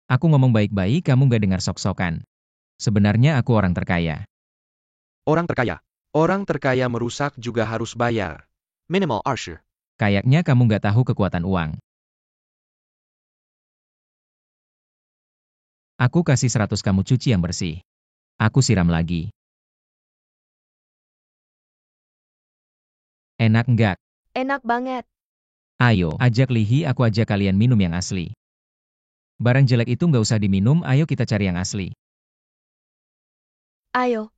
Aku ngomong baik-baik kamu gak dengar sok-sokan. Sebenarnya aku orang terkaya. Orang terkaya. Orang terkaya merusak juga harus bayar. Minimal 20. Kayaknya kamu nggak tahu kekuatan uang. Aku kasih 100 kamu cuci yang bersih. Aku siram lagi. Enak nggak? Enak banget. Ayo, ajak Lihi, aku ajak kalian minum yang asli. Barang jelek itu nggak usah diminum, ayo kita cari yang asli. Ayo.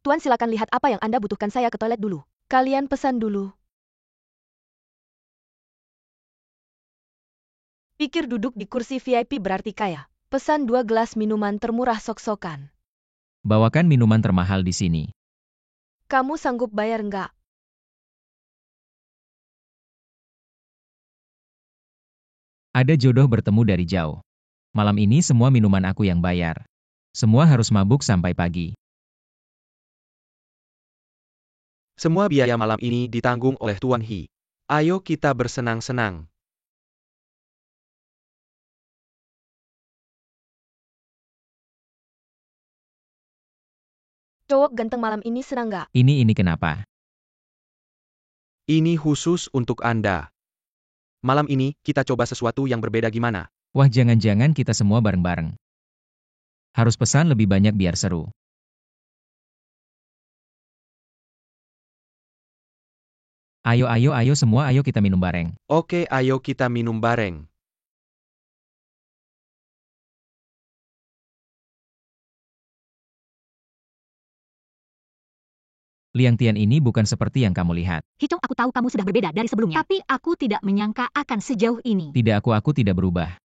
Tuan, silakan lihat apa yang Anda butuhkan, saya ke toilet dulu. Kalian pesan dulu. Pikir duduk di kursi VIP berarti kaya. Pesan 2 gelas minuman termurah sok-sokan. Bawakan minuman termahal di sini. Kamu sanggup bayar nggak? Ada jodoh bertemu dari jauh. Malam ini semua minuman aku yang bayar. Semua harus mabuk sampai pagi. Semua biaya malam ini ditanggung oleh Tuan He. Ayo kita bersenang-senang. Cowok ganteng malam ini senang nggak? Ini kenapa? Ini khusus untuk Anda. Malam ini, kita coba sesuatu yang berbeda gimana? Wah, jangan-jangan kita semua bareng-bareng. Harus pesan lebih banyak biar seru. Ayo semua, ayo kita minum bareng. Oke, ayo kita minum bareng. Liang Tian ini bukan seperti yang kamu lihat. Hicong, aku tahu kamu sudah berbeda dari sebelumnya. Tapi aku tidak menyangka akan sejauh ini. Tidak, aku tidak berubah.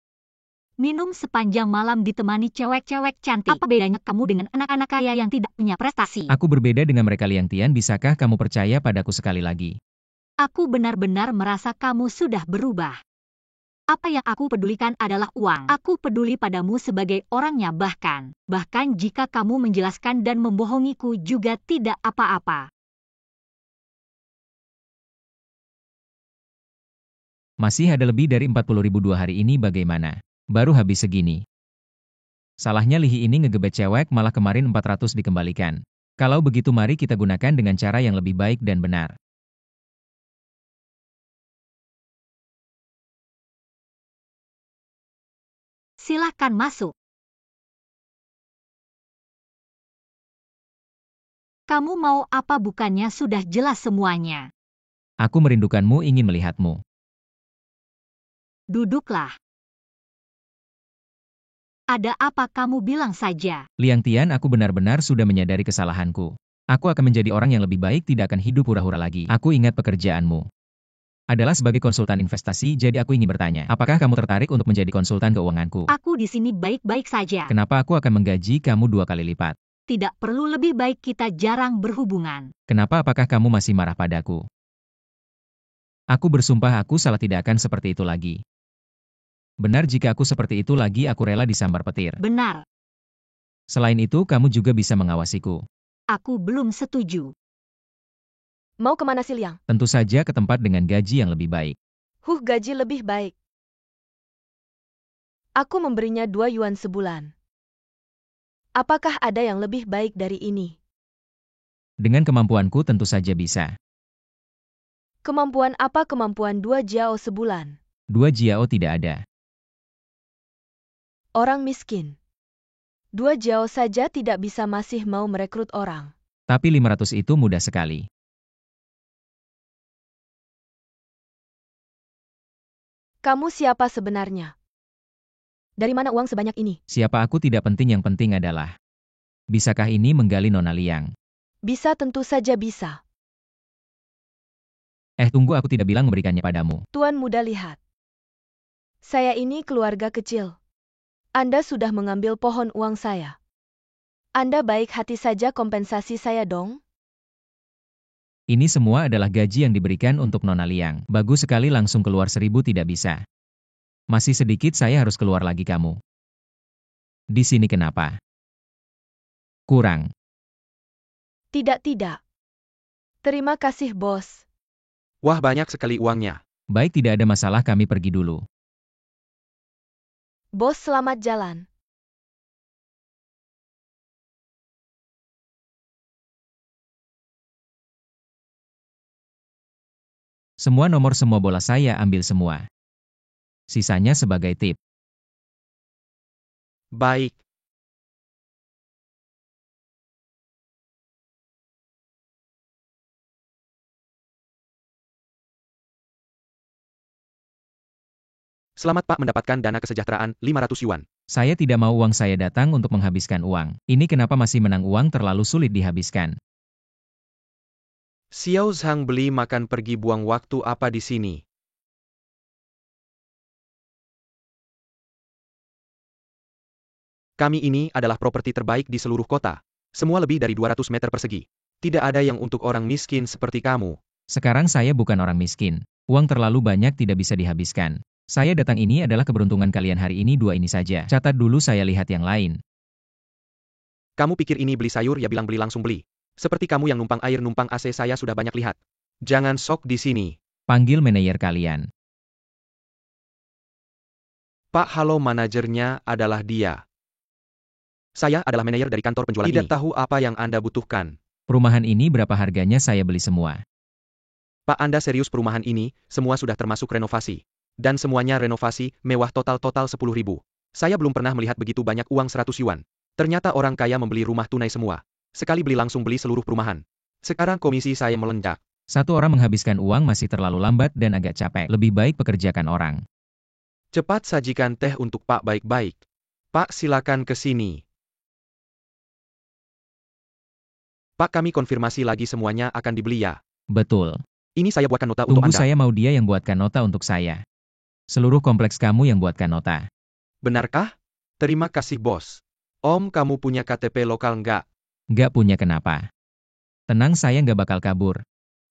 Minum sepanjang malam ditemani cewek-cewek cantik. Apa bedanya kamu dengan anak-anak kaya yang tidak punya prestasi? Aku berbeda dengan mereka. Liang Tian, bisakah kamu percaya padaku sekali lagi? Aku benar-benar merasa kamu sudah berubah. Apa yang aku pedulikan adalah uang. Aku peduli padamu sebagai orangnya bahkan jika kamu menjelaskan dan membohongiku juga tidak apa-apa. Masih ada lebih dari 40.000 dua hari ini, bagaimana? Baru habis segini. Salahnya Lihi ini ngegebet cewek, malah kemarin 400 dikembalikan. Kalau begitu mari kita gunakan dengan cara yang lebih baik dan benar. Silahkan masuk. Kamu mau apa? Bukannya sudah jelas semuanya? Aku merindukanmu, ingin melihatmu. Duduklah. Ada apa? Kamu bilang saja. Liang Tian, aku benar-benar sudah menyadari kesalahanku. Aku akan menjadi orang yang lebih baik, tidak akan hidup hura-hura lagi. Aku ingat pekerjaanmu adalah sebagai konsultan investasi, jadi aku ingin bertanya, apakah kamu tertarik untuk menjadi konsultan keuanganku? Aku di sini baik-baik saja. Kenapa aku akan menggaji kamu 2 kali lipat? Tidak perlu, lebih baik kita jarang berhubungan. Kenapa? Apakah kamu masih marah padaku? Aku bersumpah aku salah, tidak akan seperti itu lagi. Benar, jika aku seperti itu lagi, aku rela disambar petir. Benar. Selain itu, kamu juga bisa mengawasiku. Aku belum setuju. Mau kemana si Liang? Tentu saja ke tempat dengan gaji yang lebih baik. Gaji lebih baik. Aku memberinya 2 yuan sebulan. Apakah ada yang lebih baik dari ini? Dengan kemampuanku tentu saja bisa. Kemampuan apa? Kemampuan 2 jiao sebulan. 2 jiao tidak ada. Orang miskin. 2 jiao saja tidak bisa, masih mau merekrut orang. Tapi 500 itu mudah sekali. Kamu siapa sebenarnya? Dari mana uang sebanyak ini? Siapa aku tidak penting, yang penting adalah, bisakah ini menggali Nona Liang? Bisa, tentu saja bisa. Tunggu, aku tidak bilang memberikannya padamu. Tuan muda, lihat. Saya ini keluarga kecil. Anda sudah mengambil pohon uang saya. Anda baik hati saja, kompensasi saya dong. Ini semua adalah gaji yang diberikan untuk Nona Liang. Bagus sekali, langsung keluar 1.000 tidak bisa. Masih sedikit, saya harus keluar lagi kamu. Di sini kenapa? Kurang. Tidak. Terima kasih, bos. Wah, banyak sekali uangnya. Baik, tidak ada masalah, kami pergi dulu. Bos, selamat jalan. Semua nomor semua bola saya ambil semua. Sisanya sebagai tip. Baik. Selamat Pak mendapatkan dana kesejahteraan 500 yuan. Saya tidak mau uang saya datang untuk menghabiskan uang. Ini kenapa masih menang uang terlalu sulit dihabiskan. Xiao Zhang beli makan pergi buang waktu apa di sini? Kami ini adalah properti terbaik di seluruh kota. Semua lebih dari 200 meter persegi. Tidak ada yang untuk orang miskin seperti kamu. Sekarang saya bukan orang miskin. Uang terlalu banyak tidak bisa dihabiskan. Saya datang ini adalah keberuntungan kalian hari ini dua ini saja. Catat dulu saya lihat yang lain. Kamu pikir ini beli sayur ya bilang beli langsung beli. Seperti kamu yang numpang air numpang AC saya sudah banyak lihat. Jangan sok di sini. Panggil manajer kalian. Pak halo manajernya adalah dia. Saya adalah manajer dari kantor penjualan ini. Tidak tahu apa yang Anda butuhkan. Perumahan ini berapa harganya saya beli semua. Pak Anda serius perumahan ini, semua sudah termasuk renovasi. Dan semuanya renovasi, mewah total 10.000. Saya belum pernah melihat begitu banyak uang 100 yuan. Ternyata orang kaya membeli rumah tunai semua. Sekali beli langsung beli seluruh perumahan. Sekarang komisi saya melonjak. Satu orang menghabiskan uang masih terlalu lambat dan agak capek. Lebih baik pekerjakan orang. Cepat sajikan teh untuk Pak baik-baik. Pak silakan ke sini. Pak kami konfirmasi lagi semuanya akan dibeli ya. Betul. Ini saya buatkan nota untuk Tunggu Anda. saya mau dia yang buatkan nota untuk saya. Seluruh kompleks kamu yang buatkan nota. Benarkah? Terima kasih bos. Om kamu punya KTP lokal nggak? Nggak punya kenapa. Tenang saya nggak bakal kabur.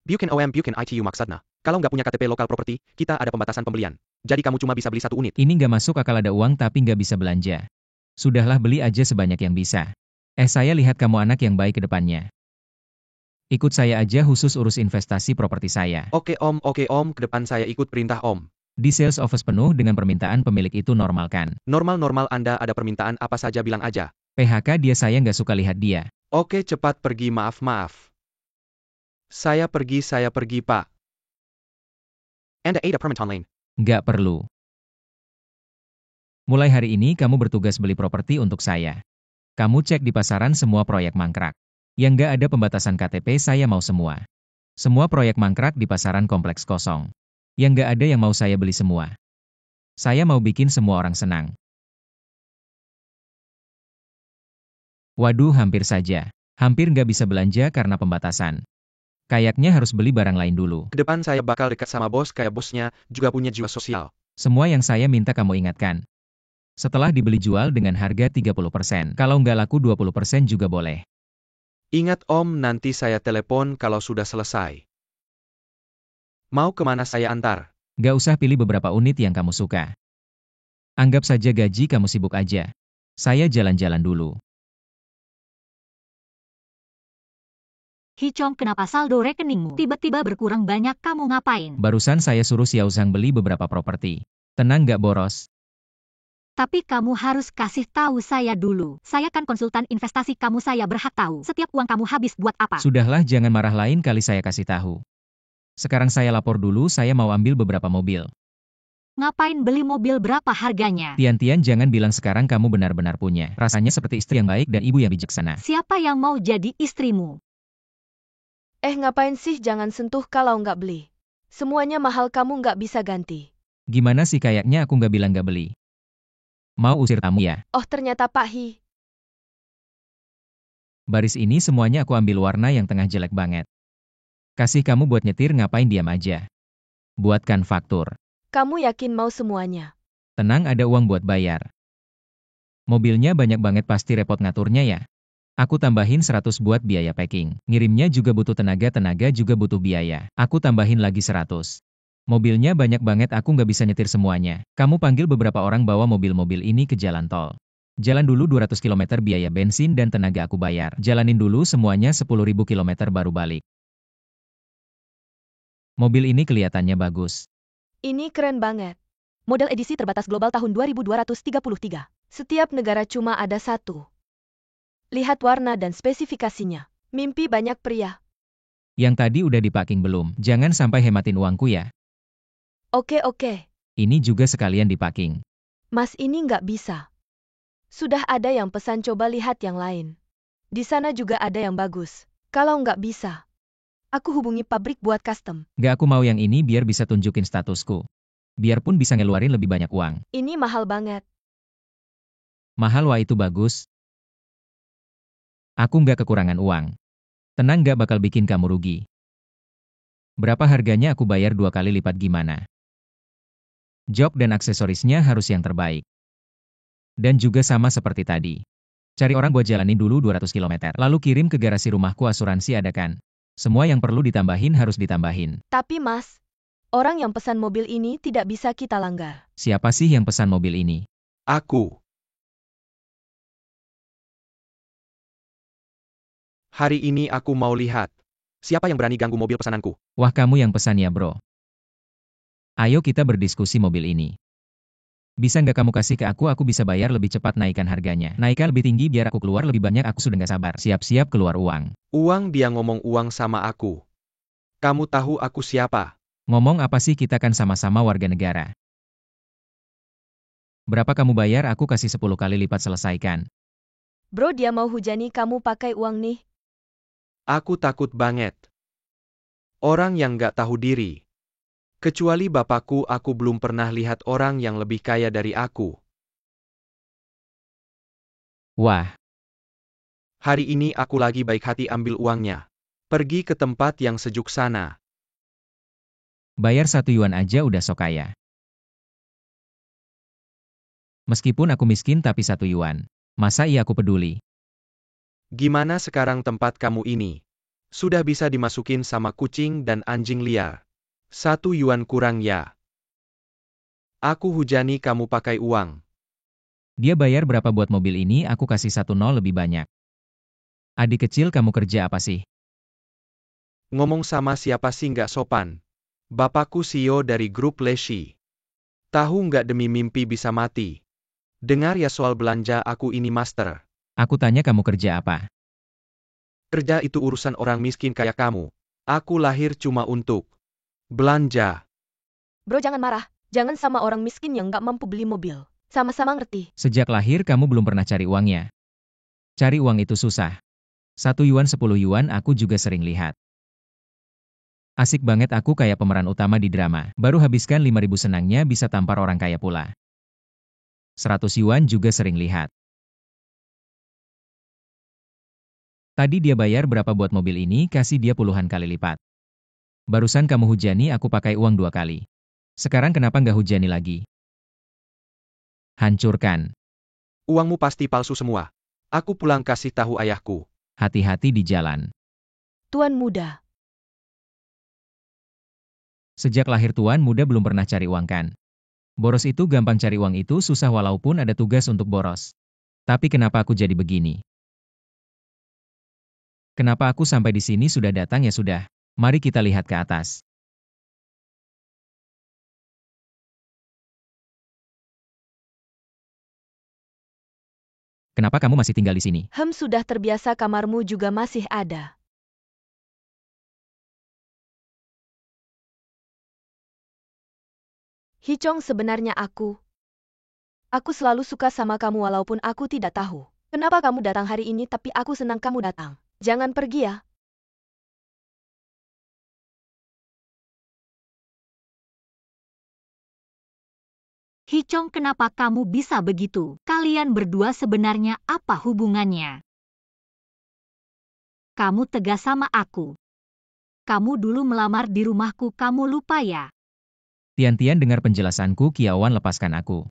Bukan ITU maksudnya. Kalau nggak punya KTP lokal properti, kita ada pembatasan pembelian. Jadi kamu cuma bisa beli 1 unit. Ini nggak masuk akal ada uang tapi nggak bisa belanja. Sudahlah beli aja sebanyak yang bisa. Saya lihat kamu anak yang baik ke depannya. Ikut saya aja khusus urus investasi properti saya. Oke om, ke depan saya ikut perintah om. Di sales office penuh dengan permintaan pemilik itu normal kan? Normal Anda ada permintaan apa saja bilang aja. PHK dia saya nggak suka lihat dia. Oke cepat pergi maaf. Saya pergi Pak. Anda ada permintaan lain? Nggak perlu. Mulai hari ini kamu bertugas beli properti untuk saya. Kamu cek di pasaran semua proyek mangkrak. Yang nggak ada pembatasan KTP saya mau semua. Semua proyek mangkrak di pasaran kompleks kosong. Yang nggak ada yang mau saya beli semua. Saya mau bikin semua orang senang. Waduh hampir saja. Hampir nggak bisa belanja karena pembatasan. Kayaknya harus beli barang lain dulu. Kedepan saya bakal dekat sama bos kayak bosnya, juga punya jiwa sosial. Semua yang saya minta kamu ingatkan. Setelah dibeli jual dengan harga 30%. Kalau nggak laku 20% juga boleh. Ingat om nanti saya telepon kalau sudah selesai. Mau kemana saya antar? Nggak usah pilih beberapa unit yang kamu suka. Anggap saja gaji kamu sibuk aja. Saya jalan-jalan dulu. Hichong, kenapa saldo rekeningmu tiba-tiba berkurang banyak? Kamu ngapain? Barusan saya suruh Xiao Zhang beli beberapa properti. Tenang nggak boros? Tapi kamu harus kasih tahu saya dulu. Saya kan konsultan investasi kamu, saya berhak tahu. Setiap uang kamu habis buat apa? Sudahlah jangan marah lain kali saya kasih tahu. Sekarang saya lapor dulu saya mau ambil beberapa mobil. Ngapain beli mobil, berapa harganya? Tian-Tian jangan bilang sekarang kamu benar-benar punya. Rasanya seperti istri yang baik dan ibu yang bijaksana. Siapa yang mau jadi istrimu? Ngapain sih jangan sentuh kalau nggak beli. Semuanya mahal kamu nggak bisa ganti. Gimana sih kayaknya aku nggak bilang nggak beli. Mau usir tamu ya? Oh ternyata Pak Hi. Baris ini semuanya aku ambil warna yang tengah jelek banget. Kasih kamu buat nyetir ngapain diam aja. Buatkan faktur. Kamu yakin mau semuanya? Tenang ada uang buat bayar. Mobilnya banyak banget pasti repot ngaturnya ya. Aku tambahin 100 buat biaya packing. Ngirimnya juga butuh tenaga juga butuh biaya. Aku tambahin lagi 100. Mobilnya banyak banget aku nggak bisa nyetir semuanya. Kamu panggil beberapa orang bawa mobil-mobil ini ke jalan tol. Jalan dulu 200 km biaya bensin dan tenaga aku bayar. Jalanin dulu semuanya 10.000 km baru balik. Mobil ini kelihatannya bagus. Ini keren banget. Model edisi terbatas global tahun 2233. Setiap negara cuma ada satu. Lihat warna dan spesifikasinya. Mimpi banyak pria. Yang tadi udah dipaking belum? Jangan sampai hematin uangku ya. Oke oke. Ini juga sekalian dipaking. Mas ini nggak bisa. Sudah ada yang pesan, coba lihat yang lain. Di sana juga ada yang bagus. Kalau nggak bisa, aku hubungi pabrik buat custom. Gak, aku mau yang ini biar bisa tunjukin statusku. Biarpun bisa ngeluarin lebih banyak uang. Ini mahal banget. Mahal, wah itu bagus. Aku nggak kekurangan uang. Tenang, nggak bakal bikin kamu rugi. Berapa harganya aku bayar 2 kali lipat gimana? Jok dan aksesorisnya harus yang terbaik. Dan juga sama seperti tadi. Cari orang buat jalanin dulu 200 km. Lalu kirim ke garasi rumahku, asuransi ada kan? Semua yang perlu ditambahin harus ditambahin. Tapi Mas, orang yang pesan mobil ini tidak bisa kita langgar. Siapa sih yang pesan mobil ini? Aku. Hari ini aku mau lihat. Siapa yang berani ganggu mobil pesananku? Wah, kamu yang pesan ya bro. Ayo kita berdiskusi mobil ini. Bisa nggak kamu kasih ke aku bisa bayar lebih cepat, naikkan harganya. Naikkan lebih tinggi biar aku keluar lebih banyak, aku sudah nggak sabar. Siap-siap keluar uang. Uang, dia ngomong uang sama aku. Kamu tahu aku siapa? Ngomong apa sih, kita kan sama-sama warga negara. Berapa kamu bayar, aku kasih 10 kali lipat, selesaikan. Bro, dia mau hujani kamu pakai uang nih. Aku takut banget. Orang yang nggak tahu diri. Kecuali bapakku, aku belum pernah lihat orang yang lebih kaya dari aku. Wah, Hari ini aku lagi baik hati, ambil uangnya. Pergi ke tempat yang sejuk sana. bayar 1 yuan aja udah sok kaya. Meskipun aku miskin tapi 1 yuan. Masa iya aku peduli? Gimana sekarang tempat kamu ini? Sudah bisa dimasukin sama kucing dan anjing liar. 1 yuan kurang ya. Aku hujani kamu pakai uang. Dia bayar berapa buat mobil ini, aku kasih 1 nol lebih banyak. Adik kecil, kamu kerja apa sih? Ngomong sama siapa sih, nggak sopan. Bapakku CEO dari grup Leshi. Tahu nggak, demi mimpi bisa mati. Dengar ya soal belanja, aku ini master. Aku tanya kamu kerja apa? Kerja itu urusan orang miskin kayak kamu. Aku lahir cuma untuk belanja. Bro, jangan marah. Jangan sama orang miskin yang nggak mampu beli mobil. Sama-sama ngerti. Sejak lahir kamu belum pernah cari uangnya. Cari uang itu susah. 1 yuan 10 yuan aku juga sering lihat. Asik banget, aku kayak pemeran utama di drama. Baru habiskan 5.000 senangnya bisa tampar orang kaya pula. 100 yuan juga sering lihat. Tadi dia bayar berapa buat mobil ini, kasih dia puluhan kali lipat. Barusan kamu hujani aku pakai uang 2 kali. Sekarang kenapa nggak hujani lagi? Hancurkan. Uangmu pasti palsu semua. Aku pulang kasih tahu ayahku. Hati-hati di jalan. Tuan muda. Sejak lahir Tuan muda belum pernah cari uang kan? Boros itu gampang, cari uang itu susah walaupun ada tugas untuk boros. Tapi kenapa aku jadi begini? Kenapa aku sampai di sini? Sudah datang ya sudah. Mari kita lihat ke atas. Kenapa kamu masih tinggal di sini? Sudah terbiasa, kamarmu juga masih ada. Hicong, sebenarnya aku selalu suka sama kamu walaupun aku tidak tahu kenapa kamu datang hari ini, tapi aku senang kamu datang. Jangan pergi ya. Hicong, kenapa kamu bisa begitu? Kalian berdua sebenarnya apa hubungannya? Kamu tegas sama aku. Kamu dulu melamar di rumahku, kamu lupa ya? Tian-Tian, dengar penjelasanku, Kiawan, lepaskan aku.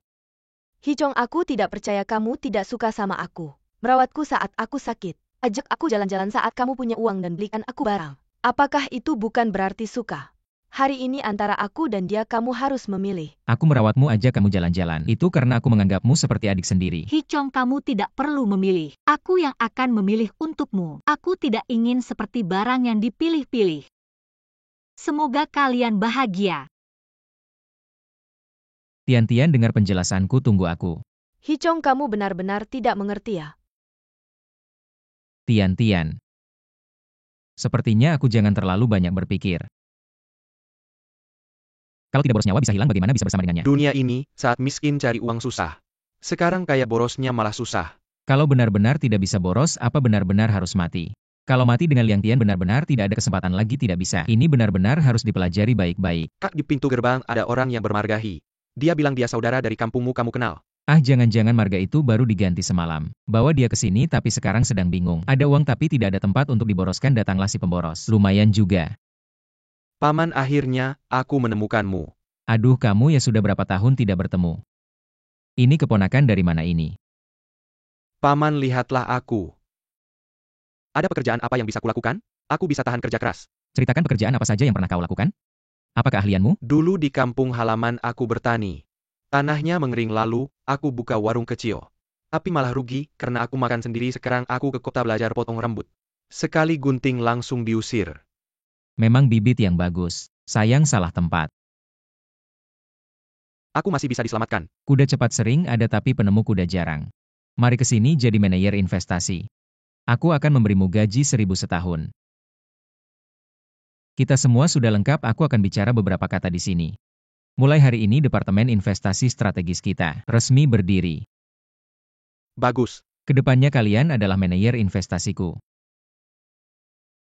Hicong, aku tidak percaya kamu tidak suka sama aku. Merawatku saat aku sakit. Ajak aku jalan-jalan saat kamu punya uang dan belikan aku barang. Apakah itu bukan berarti suka? Hari ini antara aku dan dia, kamu harus memilih. Aku merawatmu aja kamu jalan-jalan. Itu karena aku menganggapmu seperti adik sendiri. Hicong, kamu tidak perlu memilih. Aku yang akan memilih untukmu. Aku tidak ingin seperti barang yang dipilih-pilih. Semoga kalian bahagia. Tian-Tian, dengar penjelasanku, tunggu aku. Hicong, kamu benar-benar tidak mengerti ya? Tian-Tian. Sepertinya aku jangan terlalu banyak berpikir. Kalau tidak boros nyawa bisa hilang, bagaimana bisa bersama dengannya? Dunia ini, saat miskin cari uang susah. Sekarang kaya borosnya malah susah. Kalau benar-benar tidak bisa boros, apa benar-benar harus mati? Kalau mati dengan Liang Tian benar-benar tidak ada kesempatan lagi, tidak bisa. Ini benar-benar harus dipelajari baik-baik. Kak, di pintu gerbang ada orang yang bermargahi. Dia bilang dia saudara dari kampungmu, kamu kenal. Ah, jangan-jangan marga itu baru diganti semalam. Bawa dia ke sini tapi sekarang sedang bingung. Ada uang tapi tidak ada tempat untuk diboroskan, datanglah si pemboros. Lumayan juga. Paman, akhirnya, aku menemukanmu. Aduh, kamu ya sudah berapa tahun tidak bertemu. Ini keponakan dari mana ini? Paman, lihatlah aku. Ada pekerjaan apa yang bisa kulakukan? Aku bisa tahan kerja keras. Ceritakan pekerjaan apa saja yang pernah kau lakukan? Apa keahlianmu? Dulu di kampung halaman aku bertani. Tanahnya mengering, lalu aku buka warung kecil. Tapi malah rugi, karena aku makan sendiri. Sekarang aku ke kota belajar potong rambut. Sekali gunting langsung diusir. Memang bibit yang bagus. Sayang salah tempat. Aku masih bisa diselamatkan. Kuda cepat sering ada tapi penemu kuda jarang. Mari ke sini jadi manajer investasi. Aku akan memberimu gaji 1.000 setahun. Kita semua sudah lengkap, aku akan bicara beberapa kata di sini. Mulai hari ini Departemen Investasi Strategis kita resmi berdiri. Bagus. Kedepannya kalian adalah manajer investasiku.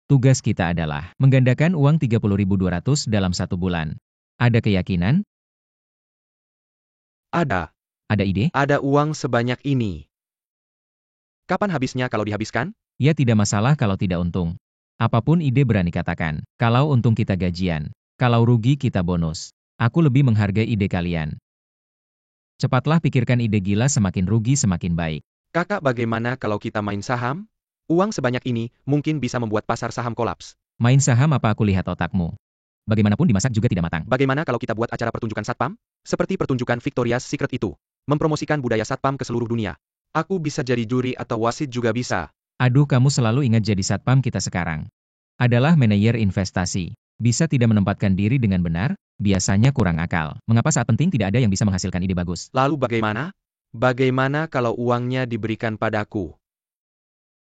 Tugas kita adalah menggandakan uang 30.200 dalam 1 bulan. Ada keyakinan? Ada. Ada ide? Ada uang sebanyak ini. Kapan habisnya kalau dihabiskan? Ya tidak masalah kalau tidak untung. Apapun ide berani katakan. Kalau untung kita gajian. Kalau rugi kita bonus. Aku lebih menghargai ide kalian. Cepatlah pikirkan ide gila, semakin rugi semakin baik. Kakak, bagaimana kalau kita main saham? Uang sebanyak ini mungkin bisa membuat pasar saham kolaps. Main saham apa, aku lihat otakmu. Bagaimanapun dimasak juga tidak matang. Bagaimana kalau kita buat acara pertunjukan satpam? Seperti pertunjukan Victoria's Secret itu. Mempromosikan budaya satpam ke seluruh dunia. Aku bisa jadi juri atau wasit juga bisa. Aduh, kamu selalu ingat jadi satpam kita sekarang. Adalah manajer investasi. Bisa tidak menempatkan diri dengan benar? Biasanya kurang akal. Mengapa saat penting tidak ada yang bisa menghasilkan ide bagus? Lalu bagaimana? Bagaimana kalau uangnya diberikan padaku?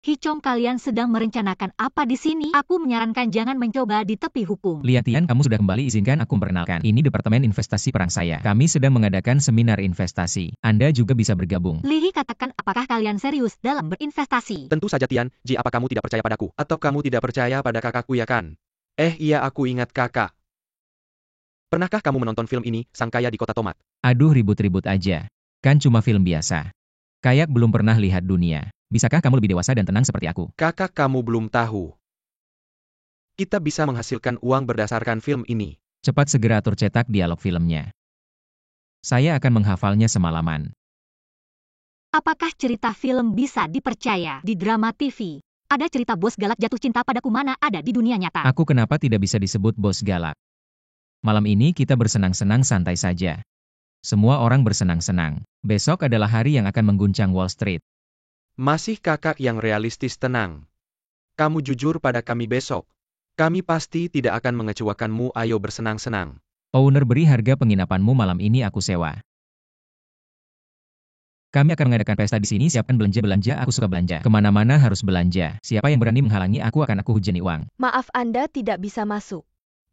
Hichong, kalian sedang merencanakan apa di sini? Aku menyarankan jangan mencoba di tepi hukum. Liang Tian, kamu sudah kembali, izinkan aku memperkenalkan. Ini Departemen Investasi Perang saya. Kami sedang mengadakan seminar investasi. Anda juga bisa bergabung. Lihi, katakan apakah kalian serius dalam berinvestasi? Tentu saja, Tian. Ji, apa kamu tidak percaya padaku? Atau kamu tidak percaya pada kakakku, ya kan? Iya, aku ingat kakak. Pernahkah kamu menonton film ini, Sang Kaya di Kota Tomat? Aduh, ribut-ribut aja. Kan cuma film biasa. Kayak belum pernah lihat dunia. Bisakah kamu lebih dewasa dan tenang seperti aku? Kakak, kamu belum tahu. Kita bisa menghasilkan uang berdasarkan film ini. Cepat segera atur cetak dialog filmnya. Saya akan menghafalnya semalaman. Apakah cerita film bisa dipercaya di drama TV? Ada cerita bos galak jatuh cinta padaku, mana ada di dunia nyata. Aku kenapa tidak bisa disebut bos galak? Malam ini kita bersenang-senang santai saja. Semua orang bersenang-senang. Besok adalah hari yang akan mengguncang Wall Street. Masih kakak yang realistis, tenang. Kamu jujur pada kami besok. Kami pasti tidak akan mengecewakanmu, ayo bersenang-senang. Owner, beri harga penginapanmu malam ini, aku sewa. Kami akan mengadakan pesta di sini, siapkan belanja-belanja, aku suka belanja. Kemana-mana harus belanja. Siapa yang berani menghalangi aku akan aku hujani uang. Maaf, Anda tidak bisa masuk.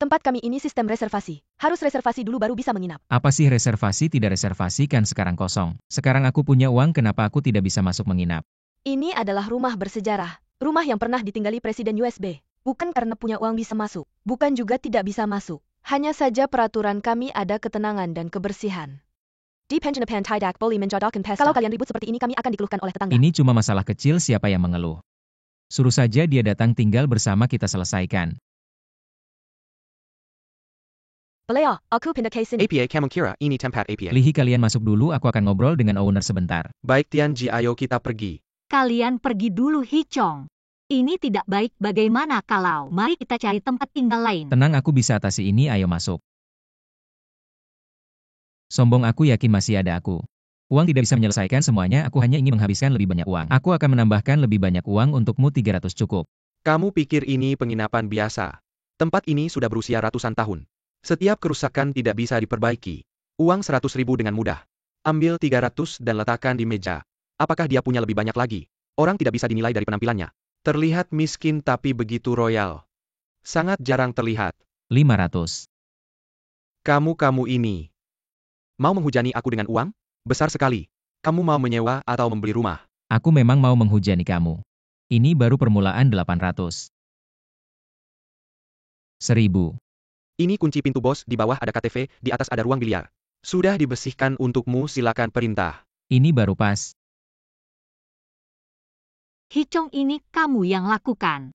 Tempat kami ini sistem reservasi. Harus reservasi dulu baru bisa menginap. Apa sih reservasi tidak reservasi, kan sekarang kosong. Sekarang aku punya uang, kenapa aku tidak bisa masuk menginap? Ini adalah rumah bersejarah. Rumah yang pernah ditinggali Presiden USB. Bukan karena punya uang bisa masuk. Bukan juga tidak bisa masuk. Hanya saja peraturan kami ada ketenangan dan kebersihan. Di penjenapan tidak boleh menjodohkan pesta. Kalau kalian ribut seperti ini, kami akan dikeluhkan oleh tetangga. Ini cuma masalah kecil, siapa yang mengeluh? Suruh saja dia datang, tinggal bersama kita selesaikan. Belaya, aku pindah ke sini. APA, kamu kira ini tempat APA? Lihi, kalian masuk dulu, aku akan ngobrol dengan owner sebentar. Baik Tian Ji, ayo kita pergi. Kalian pergi dulu, Hichong. Ini tidak baik, bagaimana kalau mari kita cari tempat tinggal lain. Tenang, aku bisa atasi ini, ayo masuk. Sombong, aku yakin masih ada aku. Uang tidak bisa menyelesaikan semuanya, aku hanya ingin menghabiskan lebih banyak uang. Aku akan menambahkan lebih banyak uang untukmu, 300 cukup. Kamu pikir ini penginapan biasa? Tempat ini sudah berusia ratusan tahun. Setiap kerusakan tidak bisa diperbaiki. Uang 100.000 dengan mudah. Ambil 300 dan letakkan di meja. Apakah dia punya lebih banyak lagi? Orang tidak bisa dinilai dari penampilannya. Terlihat miskin tapi begitu royal. Sangat jarang terlihat. 500. Kamu ini. Mau menghujani aku dengan uang? Besar sekali. Kamu mau menyewa atau membeli rumah? Aku memang mau menghujani kamu. Ini baru permulaan 800. 1000. Ini kunci pintu bos, di bawah ada KTV, di atas ada ruang biliar. Sudah dibersihkan untukmu, silakan perintah. Ini baru pas. Hichong, ini kamu yang lakukan.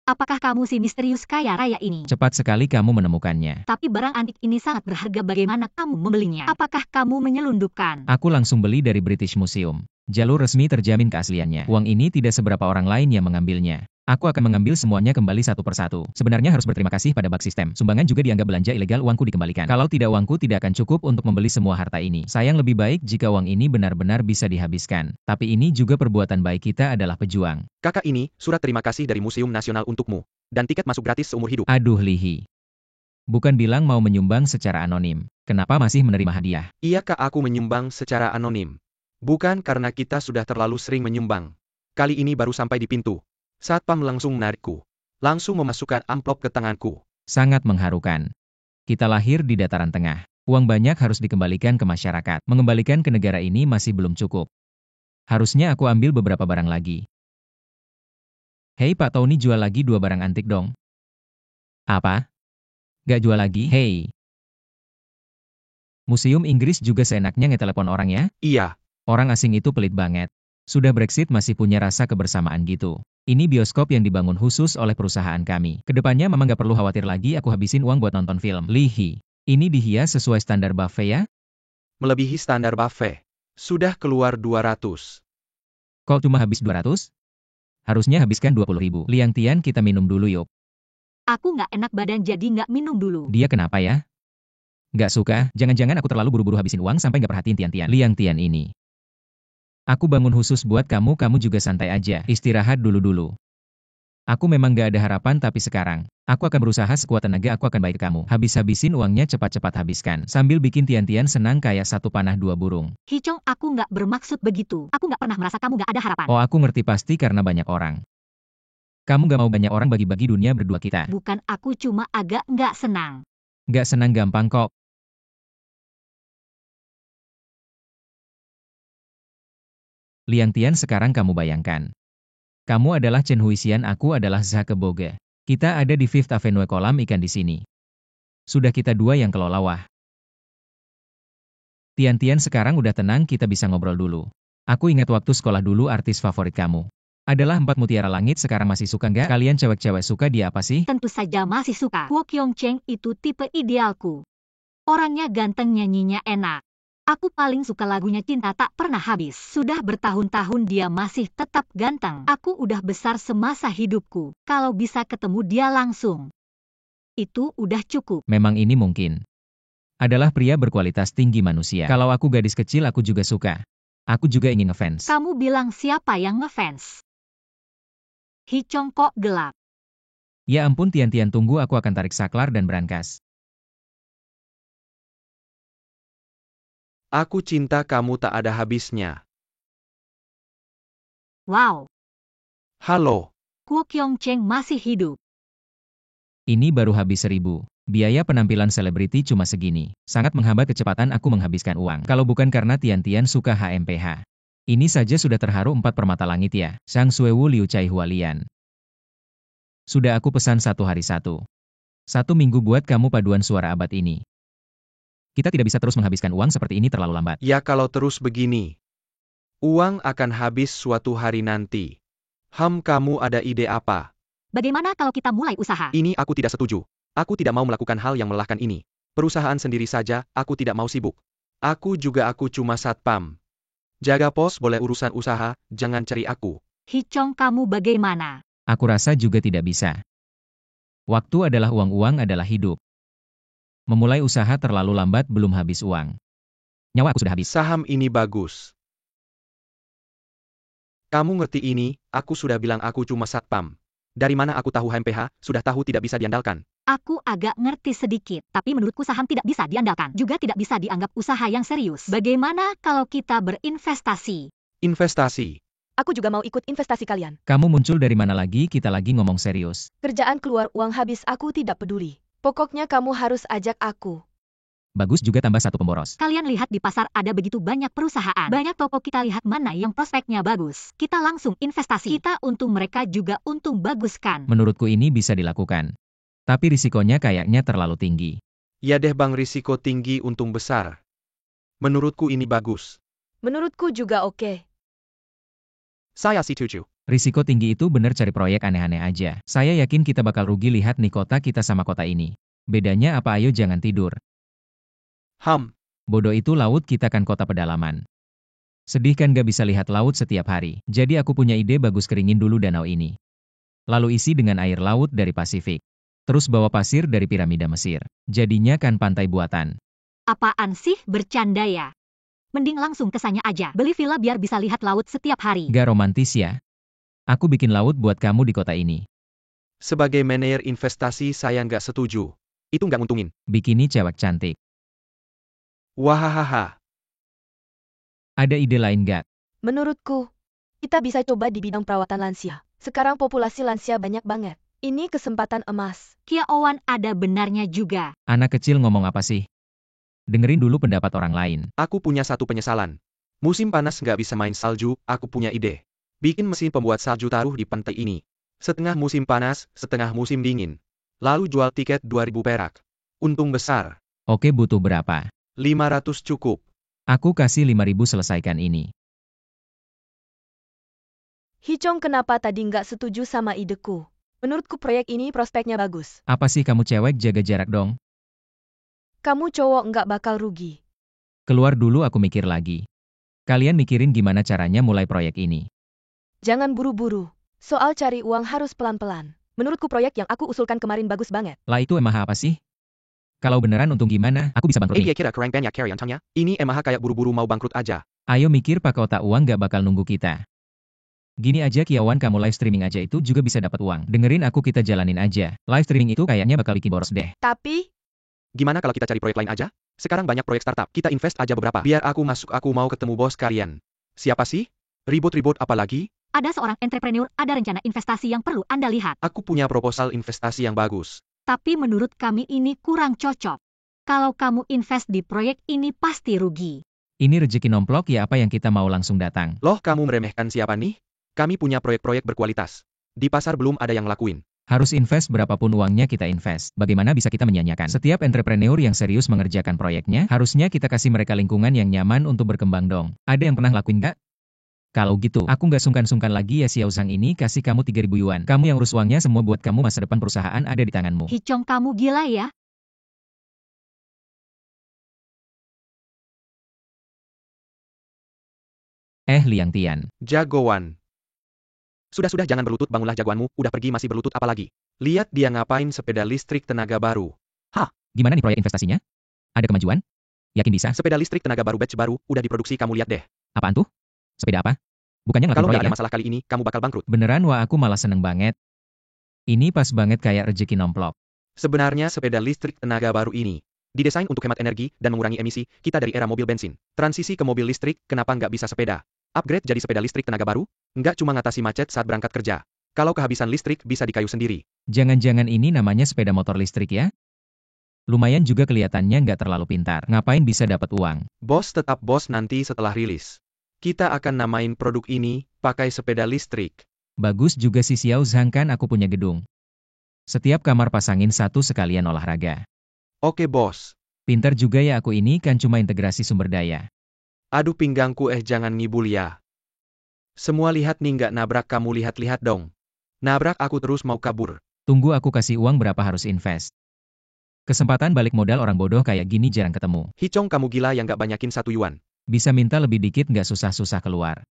Apakah kamu si misterius kaya raya ini? Cepat sekali kamu menemukannya. Tapi barang antik ini sangat berharga, bagaimana kamu membelinya? Apakah kamu menyelundupkan? Aku langsung beli dari British Museum. Jalur resmi terjamin keasliannya. Uang ini tidak seberapa orang lain yang mengambilnya. Aku akan mengambil semuanya kembali satu persatu. Sebenarnya harus berterima kasih pada bug sistem. Sumbangan juga dianggap belanja ilegal, uangku dikembalikan. Kalau tidak, uangku tidak akan cukup untuk membeli semua harta ini. Sayang, lebih baik jika uang ini benar-benar bisa dihabiskan. Tapi ini juga perbuatan baik kita adalah pejuang. Kakak, ini surat terima kasih dari Museum Nasional untukmu. Dan tiket masuk gratis seumur hidup. Aduh Lihi. Bukan bilang mau menyumbang secara anonim. Kenapa masih menerima hadiah? Iya kak, aku menyumbang secara anonim. Bukan karena kita sudah terlalu sering menyumbang. Kali ini baru sampai di pintu. Satpam langsung menarikku. Langsung memasukkan amplop ke tanganku. Sangat mengharukan. Kita lahir di dataran tengah. Uang banyak harus dikembalikan ke masyarakat. Mengembalikan ke negara ini masih belum cukup. Harusnya aku ambil beberapa barang lagi. Hei Pak Tony, jual lagi 2 barang antik dong. Apa? Gak jual lagi? Hei. Museum Inggris juga seenaknya ngetelepon orang ya? Iya. Orang asing itu pelit banget. Sudah Brexit masih punya rasa kebersamaan gitu. Ini bioskop yang dibangun khusus oleh perusahaan kami. Kedepannya Mama gak perlu khawatir lagi aku habisin uang buat nonton film. Lihi. Ini dihias sesuai standar buffet ya? Melebihi standar buffet. Sudah keluar 200. Kok cuma habis 200? Harusnya habiskan 20.000. Liang Tian, kita minum dulu yuk. Aku nggak enak badan jadi nggak minum dulu. Dia kenapa ya? Nggak suka? Jangan-jangan aku terlalu buru-buru habisin uang sampai nggak perhatiin Tian-Tian. Liang Tian ini. Aku bangun khusus buat kamu, kamu juga santai aja. Istirahat dulu-dulu. Aku memang gak ada harapan, tapi sekarang, aku akan berusaha sekuat tenaga, aku akan baik ke kamu. Habis-habisin uangnya, cepat-cepat habiskan. Sambil bikin Tian-Tian senang kayak satu panah dua burung. Hichong, aku nggak bermaksud begitu. Aku nggak pernah merasa kamu nggak ada harapan. Oh, aku ngerti, pasti karena banyak orang. Kamu gak mau banyak orang bagi-bagi dunia berdua kita. Bukan, aku cuma agak nggak senang. Gak senang gampang kok. Liang Tian, sekarang kamu bayangkan. Kamu adalah Chen Huixian, aku adalah Zhake Boge. Kita ada di Fifth Avenue, kolam ikan di sini. Sudah kita dua yang kelola, wah. Tian-Tian, sekarang udah tenang, kita bisa ngobrol dulu. Aku ingat waktu sekolah dulu artis favorit kamu adalah 4 Mutiara Langit, sekarang masih suka nggak? Kalian cewek-cewek suka dia apa sih? Tentu saja masih suka. Kuo Kyung Cheng itu tipe idealku. Orangnya ganteng, nyanyinya enak. Aku paling suka lagunya Cinta Tak Pernah Habis. Sudah bertahun-tahun dia masih tetap ganteng. Aku udah besar semasa hidupku. Kalau bisa ketemu dia langsung, itu udah cukup. Memang ini mungkin adalah pria berkualitas tinggi manusia. Kalau aku gadis kecil, aku juga suka. Aku juga ingin ngefans. Kamu bilang siapa yang ngefans? Hichong kok gelap. Ya ampun Tian-Tian, tunggu, aku akan tarik saklar dan berangkas. Aku cinta kamu tak ada habisnya. Wow. Halo. Kuo Kyung Cheng masih hidup. Ini baru habis 1000. Biaya penampilan selebriti cuma segini. Sangat menghambat kecepatan aku menghabiskan uang. Kalau bukan karena Tian-Tian suka HMPH. Ini saja sudah terharu 4 permata langit ya. Shang Xuewu Liu Chai Hualian. Sudah aku pesan 1 hari 1. 1 minggu buat kamu paduan suara abad ini. Kita tidak bisa terus menghabiskan uang seperti ini, terlalu lambat. Ya kalau terus begini, uang akan habis suatu hari nanti. Kamu ada ide apa? Bagaimana kalau kita mulai usaha? Ini aku tidak setuju. Aku tidak mau melakukan hal yang melelahkan ini. Perusahaan sendiri saja, aku tidak mau sibuk. Aku cuma satpam. Jaga pos boleh, urusan usaha, jangan cari aku. Hichong, kamu bagaimana? Aku rasa juga tidak bisa. Waktu adalah uang adalah hidup. Memulai usaha terlalu lambat, belum habis uang. Nyawa aku sudah habis. Saham ini bagus. Kamu ngerti ini, aku sudah bilang aku cuma satpam. Dari mana aku tahu HMPH, sudah tahu tidak bisa diandalkan. Aku agak ngerti sedikit, tapi menurutku saham tidak bisa diandalkan. Juga tidak bisa dianggap usaha yang serius. Bagaimana kalau kita berinvestasi? Investasi? Aku juga mau ikut investasi kalian. Kamu muncul dari mana lagi? Kita lagi ngomong serius. Kerjaan keluar uang habis aku tidak peduli. Pokoknya kamu harus ajak aku. Bagus juga tambah satu pemboros. Kalian lihat di pasar ada begitu banyak perusahaan. Banyak toko, kita lihat mana yang prospeknya bagus. Kita langsung investasi. Kita untung, mereka juga untung, bagus kan? Menurutku ini bisa dilakukan. Tapi risikonya kayaknya terlalu tinggi. Ya deh bang, risiko tinggi untung besar. Menurutku ini bagus. Menurutku juga oke. Saya setuju. Risiko tinggi itu bener, cari proyek aneh-aneh aja. Saya yakin kita bakal rugi. Lihat nih kota kita sama kota ini. Bedanya apa? Ayo jangan tidur. Bodoh itu laut, kita kan kota pedalaman. Sedih kan gak bisa lihat laut setiap hari. Jadi aku punya ide bagus, keringin dulu danau ini. Lalu isi dengan air laut dari Pasifik. Terus bawa pasir dari piramida Mesir. Jadinya kan pantai buatan. Apaan sih, bercanda ya? Mending langsung kesanya aja. Beli villa biar bisa lihat laut setiap hari. Gak romantis ya? Aku bikin laut buat kamu di kota ini. Sebagai manajer investasi saya nggak setuju. Itu nggak nguntungin. Bikini cewek cantik. Wahahaha. Ada ide lain gak? Menurutku, kita bisa coba di bidang perawatan lansia. Sekarang populasi lansia banyak banget. Ini kesempatan emas. Kia Owan ada benarnya juga. Anak kecil ngomong apa sih? Dengerin dulu pendapat orang lain. Aku punya satu penyesalan. Musim panas nggak bisa main salju, aku punya ide. Bikin mesin pembuat salju taruh di pantai ini. Setengah musim panas, setengah musim dingin. Lalu jual tiket 2.000 perak. Untung besar. Oke, butuh berapa? 500 cukup. Aku kasih 5.000, selesaikan ini. Hichong kenapa tadi nggak setuju sama ideku? Menurutku proyek ini prospeknya bagus. Apa sih kamu cewek, jaga jarak dong? Kamu cowok nggak bakal rugi. Keluar dulu, aku mikir lagi. Kalian mikirin gimana caranya mulai proyek ini. Jangan buru-buru. Soal cari uang harus pelan-pelan. Menurutku proyek yang aku usulkan kemarin bagus banget. Lah itu emah apa sih? Kalau beneran untung gimana? Aku bisa bangkrut Dia nih. kira kerang banyak carry antangnya. Ini emang kayak buru-buru mau bangkrut aja. Ayo mikir, pakai otak, uang gak bakal nunggu kita. Gini aja Kiawan, kamu live streaming aja itu juga bisa dapat uang. Dengerin aku, kita jalanin aja. Live streaming itu kayaknya bakal bikin boros deh. Tapi, Gimana kalau kita cari proyek lain aja? Sekarang banyak proyek startup. Kita invest aja beberapa. Biar aku masuk, aku mau ketemu bos kalian. Siapa sih? Ribut-ribut apa lagi? Ada seorang entrepreneur, ada rencana investasi yang perlu Anda lihat. Aku punya proposal investasi yang bagus. Tapi menurut kami ini kurang cocok. Kalau kamu invest di proyek ini pasti rugi. Ini rezeki nomplok ya, apa yang kita mau langsung datang. Loh, kamu meremehkan siapa nih? Kami punya proyek-proyek berkualitas. Di pasar belum ada yang lakuin. Harus invest berapapun uangnya kita invest. Bagaimana bisa kita menyanyiakan? Setiap entrepreneur yang serius mengerjakan proyeknya, harusnya kita kasih mereka lingkungan yang nyaman untuk berkembang dong. Ada yang pernah lakuin nggak? Kalau gitu, aku nggak sungkan-sungkan lagi ya. Xiao Zhang ini kasih kamu 3.000 yuan. Kamu yang urus uangnya semua, buat kamu masa depan perusahaan ada di tanganmu. Hichong, kamu gila ya? Liang Tian. Jagoan. Sudah, jangan berlutut, bangunlah jagoanmu. Udah pergi masih berlutut apa lagi? Lihat dia ngapain, sepeda listrik tenaga baru. Gimana nih proyek investasinya? Ada kemajuan? Yakin bisa? Sepeda listrik tenaga baru batch baru, udah diproduksi, kamu lihat deh. Apaan tuh? Sepeda apa? Bukannya ngelakuin Kalau proyek nggak ada ya? masalah kali ini, kamu bakal bangkrut. Beneran, wah aku malah seneng banget. Ini pas banget kayak rezeki nomplok. Sebenarnya sepeda listrik tenaga baru ini didesain untuk hemat energi dan mengurangi emisi. Kita dari era mobil bensin. Transisi ke mobil listrik, kenapa nggak bisa sepeda? Upgrade jadi sepeda listrik tenaga baru? Nggak cuma ngatasi macet saat berangkat kerja. Kalau kehabisan listrik, bisa dikayu sendiri. Jangan-jangan ini namanya sepeda motor listrik ya? Lumayan juga, kelihatannya nggak terlalu pintar. Ngapain bisa dapat uang? Bos tetap bos, nanti setelah rilis. Kita akan namain produk ini, pakai sepeda listrik. Bagus juga si Xiao Zhang, kan aku punya gedung. Setiap kamar pasangin satu sekalian olahraga. Oke bos. Pintar juga ya aku ini, kan cuma integrasi sumber daya. Aduh pinggangku, jangan ngibul ya. Semua lihat nih, nggak nabrak kamu, lihat-lihat dong. Nabrak aku terus mau kabur. Tunggu, aku kasih uang berapa, harus invest. Kesempatan balik modal orang bodoh kayak gini jarang ketemu. Hichong, kamu gila yang nggak banyakin 1 yuan. Bisa minta lebih dikit, nggak susah-susah keluar.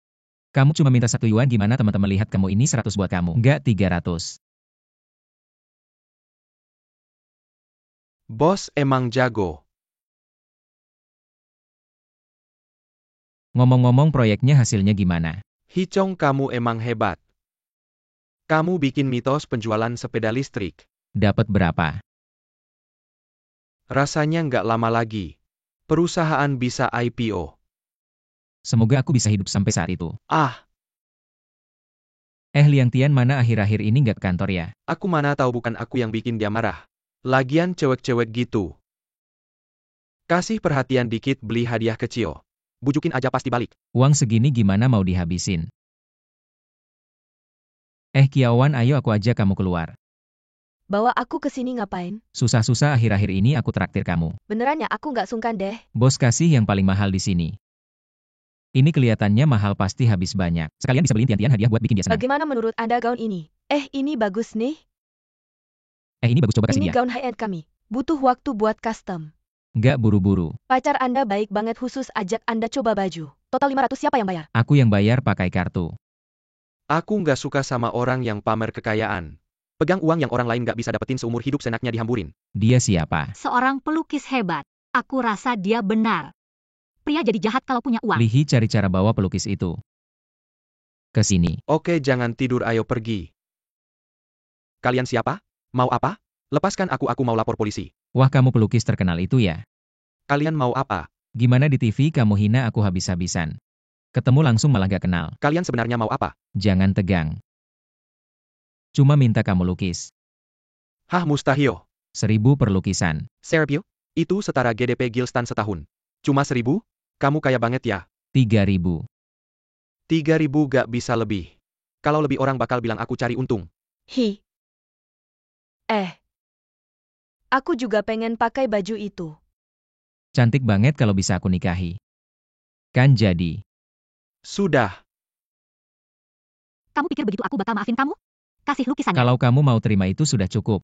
Kamu cuma minta 1 yuan, gimana teman-teman? Lihat kamu ini 100 buat kamu. Nggak 300. Bos emang jago. Ngomong-ngomong, proyeknya hasilnya gimana? Hichong, kamu emang hebat. Kamu bikin mitos penjualan sepeda listrik. Dapat berapa? Rasanya nggak lama lagi. Perusahaan bisa IPO. Semoga aku bisa hidup sampai saat itu. Ah, Liang Tian mana akhir-akhir ini nggak ke kantor ya? Aku mana tahu bukan aku yang bikin dia marah. Lagian cewek-cewek gitu. Kasih perhatian dikit beli hadiah kecil. Bujukin aja pasti balik. Uang segini gimana mau dihabisin? Kiawan, ayo aku ajak kamu keluar. Bawa aku ke sini ngapain? Susah-susah akhir-akhir ini aku traktir kamu. Beneran ya aku nggak sungkan deh. Bos kasih yang paling mahal di sini. Ini kelihatannya mahal pasti habis banyak. Sekalian bisa beliin Tian-Tian hadiah buat bikin dia senang. Bagaimana menurut Anda gaun ini? Ini bagus nih. Ini bagus, coba kasih Ini dia. gaun high-end kami. Butuh waktu buat custom. Nggak buru-buru. Pacar Anda baik banget khusus ajak Anda coba baju. Total 500 siapa yang bayar? Aku yang bayar pakai kartu. Aku nggak suka sama orang yang pamer kekayaan. Pegang uang yang orang lain nggak bisa dapetin seumur hidup senaknya dihamburin. Dia siapa? Seorang pelukis hebat. Aku rasa dia benar. Pria jadi jahat kalau punya uang. Lihi cari cara bawa pelukis itu ke sini. Oke, jangan tidur, ayo pergi. Kalian siapa? Mau apa? Lepaskan aku mau lapor polisi. Wah, kamu pelukis terkenal itu ya? Kalian mau apa? Gimana di TV kamu hina aku habis-habisan? Ketemu langsung malah gak kenal. Kalian sebenarnya mau apa? Jangan tegang. Cuma minta kamu lukis. Hah, mustahil. 1000 per lukisan. Serpil? Itu setara GDP Gilstan setahun. Cuma 1000? Kamu kaya banget ya? 3000. 3000 gak bisa lebih. Kalau lebih orang bakal bilang aku cari untung. Hi. Aku juga pengen pakai baju itu. Cantik banget kalau bisa aku nikahi. Kan jadi. Sudah. Kamu pikir begitu aku bakal maafin kamu? Kasih lukisannya. Kalau kamu mau terima itu sudah cukup.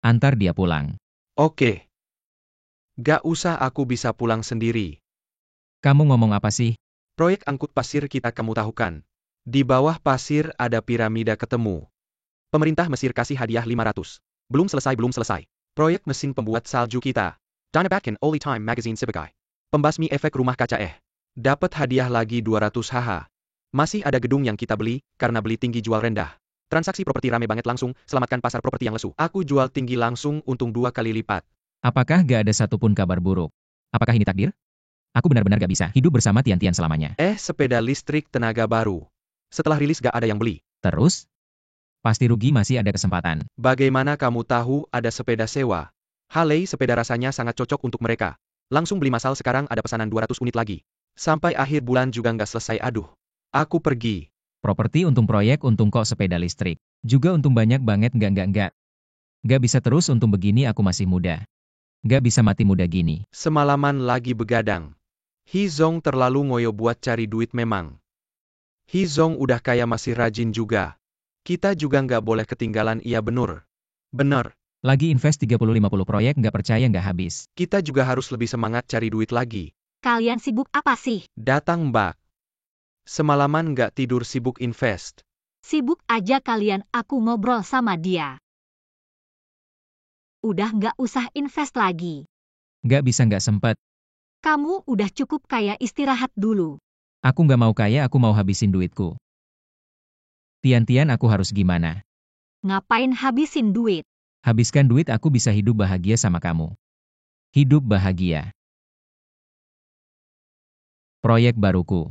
Antar dia pulang. Oke. Gak usah, aku bisa pulang sendiri. Kamu ngomong apa sih? Proyek angkut pasir kita kamu tahu kan? Di bawah pasir ada piramida ketemu. Pemerintah Mesir kasih hadiah 500. Belum selesai. Proyek mesin pembuat salju kita. Dynabatkin Only Time Magazine sebagai pembasmi efek rumah kaca. Dapat hadiah lagi 200 haha. Masih ada gedung yang kita beli, karena beli tinggi jual rendah. Transaksi properti rame banget langsung, selamatkan pasar properti yang lesu. Aku jual tinggi langsung, untung 2 kali lipat. Apakah gak ada satupun kabar buruk? Apakah ini takdir? Aku benar-benar gak bisa hidup bersama Tian-Tian selamanya. Sepeda listrik tenaga baru. Setelah rilis gak ada yang beli. Terus? Pasti rugi, masih ada kesempatan. Bagaimana kamu tahu ada sepeda sewa? Harley sepeda rasanya sangat cocok untuk mereka. Langsung beli, masal sekarang ada pesanan 200 unit lagi. Sampai akhir bulan juga nggak selesai, aduh. Aku pergi. Properti untung, proyek untung, kok sepeda listrik. Juga untung banyak banget, enggak. Gak bisa terus untung begini, aku masih muda. Gak bisa mati muda gini. Semalaman lagi begadang. Hizong terlalu ngoyo buat cari duit memang. Hizong udah kaya masih rajin juga. Kita juga nggak boleh ketinggalan, iya bener. Bener. Lagi invest 30-50 proyek, nggak percaya nggak habis. Kita juga harus lebih semangat cari duit lagi. Kalian sibuk apa sih? Datang Mbak. Semalaman nggak tidur sibuk invest. Sibuk aja kalian, aku ngobrol sama dia. Udah nggak usah invest lagi. Nggak bisa, nggak sempet. Kamu udah cukup kaya, istirahat dulu. Aku nggak mau kaya, aku mau habisin duitku. Tian-Tian, aku harus gimana? Ngapain habisin duit? Habiskan duit, aku bisa hidup bahagia sama kamu. Hidup bahagia. Proyek baruku.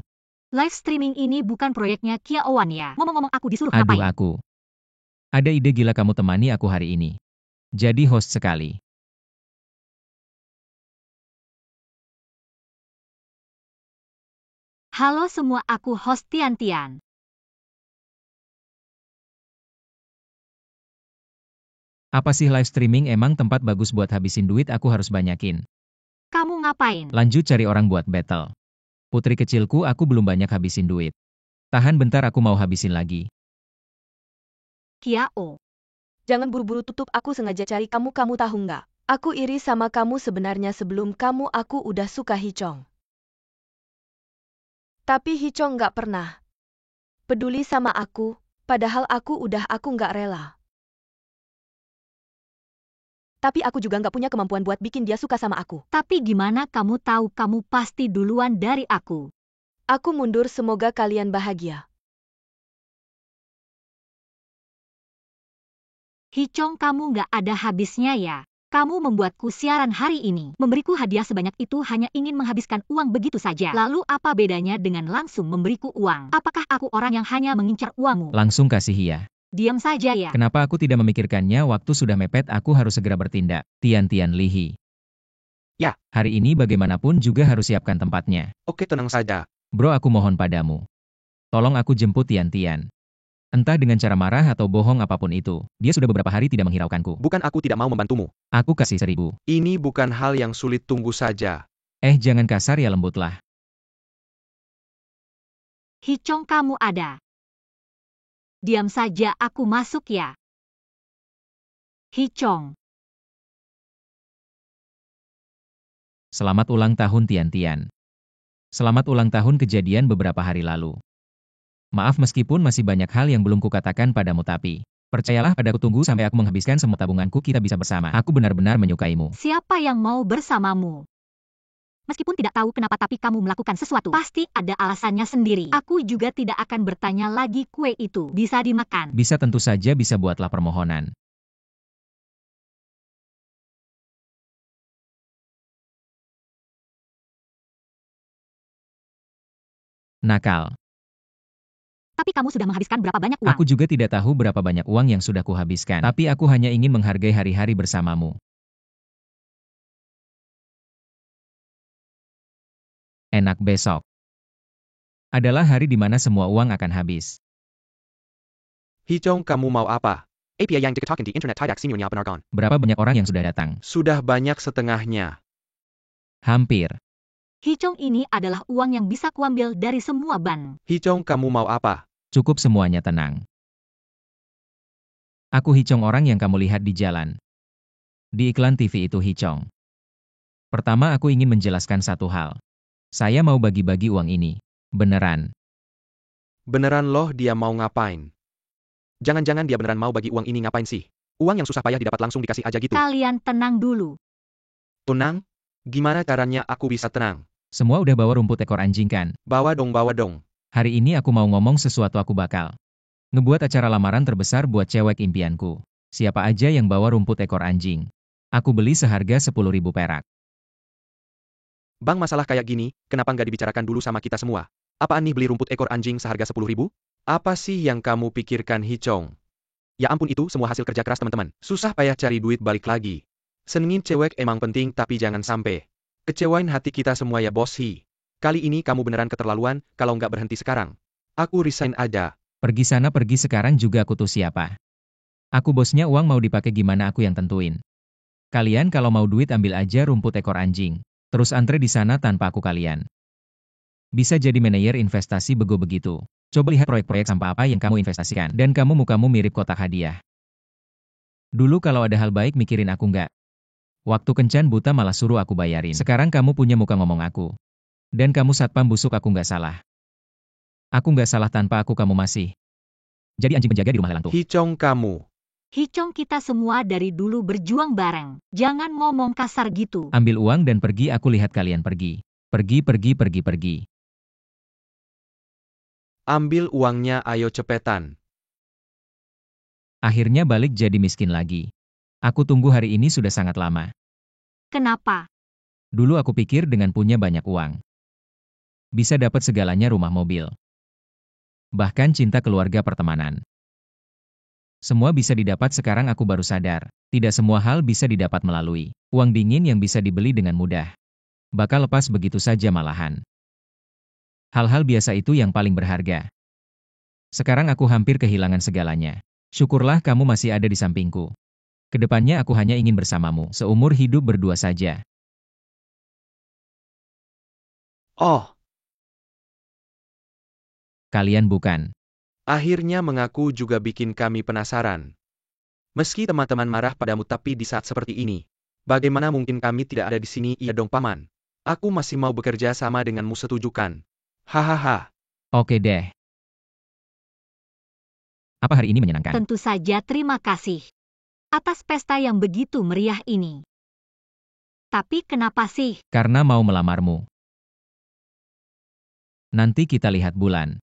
Live streaming ini bukan proyeknya Kiawan ya. Ngomong-ngomong, aku disuruh Aduh, ngapain? aku. Ada ide gila, kamu temani aku hari ini. Jadi host sekali. Halo semua, aku host Tian-Tian. Apa sih live streaming, emang tempat bagus buat habisin duit, aku harus banyakin. Kamu ngapain? Lanjut cari orang buat battle. Putri kecilku, aku belum banyak habisin duit. Tahan bentar, aku mau habisin lagi. Kiao. Jangan buru-buru tutup, aku sengaja cari kamu tahu nggak? Aku iri sama kamu sebenarnya, sebelum kamu aku udah suka Hicong. Tapi Hicong nggak pernah peduli sama aku, padahal aku nggak rela. Tapi aku juga nggak punya kemampuan buat bikin dia suka sama aku. Tapi gimana kamu tahu kamu pasti duluan dari aku? Aku mundur, semoga kalian bahagia. Hicong, kamu nggak ada habisnya ya. Kamu membuatku siaran hari ini. Memberiku hadiah sebanyak itu hanya ingin menghabiskan uang begitu saja. Lalu apa bedanya dengan langsung memberiku uang? Apakah aku orang yang hanya mengincar uangmu? Langsung kasih ya. Diam saja ya. Kenapa aku tidak memikirkannya waktu sudah mepet? Aku harus segera bertindak. Tian Lihi. Ya. Hari ini bagaimanapun juga harus siapkan tempatnya. Oke, tenang saja. Bro, aku mohon padamu. Tolong aku jemput Tian. Entah dengan cara marah atau bohong apapun itu, dia sudah beberapa hari tidak menghiraukanku. Bukan aku tidak mau membantumu. Aku kasih 1000. Ini bukan hal yang sulit, tunggu saja. Jangan kasar ya, lembutlah. Hichong, kamu ada. Diam saja, aku masuk ya. Hichong. Selamat ulang tahun Tian. Selamat ulang tahun kejadian beberapa hari lalu. Maaf meskipun masih banyak hal yang belum kukatakan padamu, tapi percayalah padaku, tunggu sampai aku menghabiskan semua tabunganku, kita bisa bersama. Aku benar-benar menyukaimu. Siapa yang mau bersamamu? Meskipun tidak tahu kenapa tapi kamu melakukan sesuatu, pasti ada alasannya sendiri. Aku juga tidak akan bertanya lagi, kue itu bisa dimakan. Bisa, tentu saja bisa, buatlah permohonan. Nakal. Tapi kamu sudah menghabiskan berapa banyak uang? Aku juga tidak tahu berapa banyak uang yang sudah kuhabiskan, tapi aku hanya ingin menghargai hari-hari bersamamu. Enak besok. Adalah hari di mana semua uang akan habis. Hichong, kamu mau apa? API yang diketahui di internet tidak sinyalnya benar. Berapa banyak orang yang sudah datang? Sudah banyak setengahnya. Hampir. Hichong, ini adalah uang yang bisa kuambil dari semua ban. Hichong, kamu mau apa? Cukup, semuanya tenang. Aku Hichong, orang yang kamu lihat di jalan. Di iklan TV itu Hichong. Pertama aku ingin menjelaskan satu hal. Saya mau bagi-bagi uang ini. Beneran. Beneran loh, dia mau ngapain? Jangan-jangan dia beneran mau bagi uang ini, ngapain sih? Uang yang susah payah didapat langsung dikasih aja gitu. Kalian tenang dulu. Tenang? Gimana caranya aku bisa tenang? Semua udah bawa rumput ekor anjing kan? Bawa dong. Hari ini aku mau ngomong sesuatu, aku bakal ngebuat acara lamaran terbesar buat cewek impianku. Siapa aja yang bawa rumput ekor anjing? Aku beli seharga 10.000 perak. Bang, masalah kayak gini, kenapa nggak dibicarakan dulu sama kita semua? Apaan nih beli rumput ekor anjing seharga 10.000? Apa sih yang kamu pikirkan, Hichong? Ya ampun, itu semua hasil kerja keras teman-teman. Susah payah cari duit balik lagi. Senengin cewek emang penting, tapi jangan sampai kecewain hati kita semua ya, bos. Kali ini kamu beneran keterlaluan, kalau nggak berhenti sekarang. Aku resign aja. Pergi sana, pergi sekarang juga. Aku tuh siapa? Aku bosnya, uang mau dipakai gimana aku yang tentuin. Kalian kalau mau duit ambil aja rumput ekor anjing. Terus antre di sana tanpa aku kalian. Bisa jadi manajer investasi bego begitu. Coba lihat proyek-proyek sampah apa yang kamu investasikan. Dan kamu mukamu mirip kotak hadiah. Dulu kalau ada hal baik mikirin aku nggak. Waktu kencan buta malah suruh aku bayarin. Sekarang kamu punya muka ngomong aku. Dan kamu satpam busuk, aku nggak salah. Aku nggak salah, tanpa aku kamu masih jadi anjing penjaga di rumah lelang tuh. Hichong, kamu. Hichong, kita semua dari dulu berjuang bareng. Jangan ngomong kasar gitu. Ambil uang dan pergi, aku lihat kalian pergi. Pergi. Ambil uangnya, ayo cepetan. Akhirnya balik jadi miskin lagi. Aku tunggu hari ini sudah sangat lama. Kenapa? Dulu aku pikir dengan punya banyak uang bisa dapat segalanya, rumah, mobil. Bahkan cinta, keluarga, pertemanan. Semua bisa didapat. Sekarang aku baru sadar, tidak semua hal bisa didapat melalui uang dingin yang bisa dibeli dengan mudah. Bakal lepas begitu saja malahan. Hal-hal biasa itu yang paling berharga. Sekarang aku hampir kehilangan segalanya. Syukurlah kamu masih ada di sampingku. Kedepannya aku hanya ingin bersamamu, seumur hidup berdua saja. Oh, Kalian bukan. akhirnya mengaku juga bikin kami penasaran. Meski teman-teman marah padamu, tapi di saat seperti ini, bagaimana mungkin kami tidak ada di sini? Iya dong, Paman. Aku masih mau bekerja sama denganmu, setujukan? Hahaha. Oke deh. Apa hari ini menyenangkan? Tentu saja, terima kasih atas pesta yang begitu meriah ini. Tapi kenapa sih? Karena mau melamarmu. Nanti kita lihat bulan.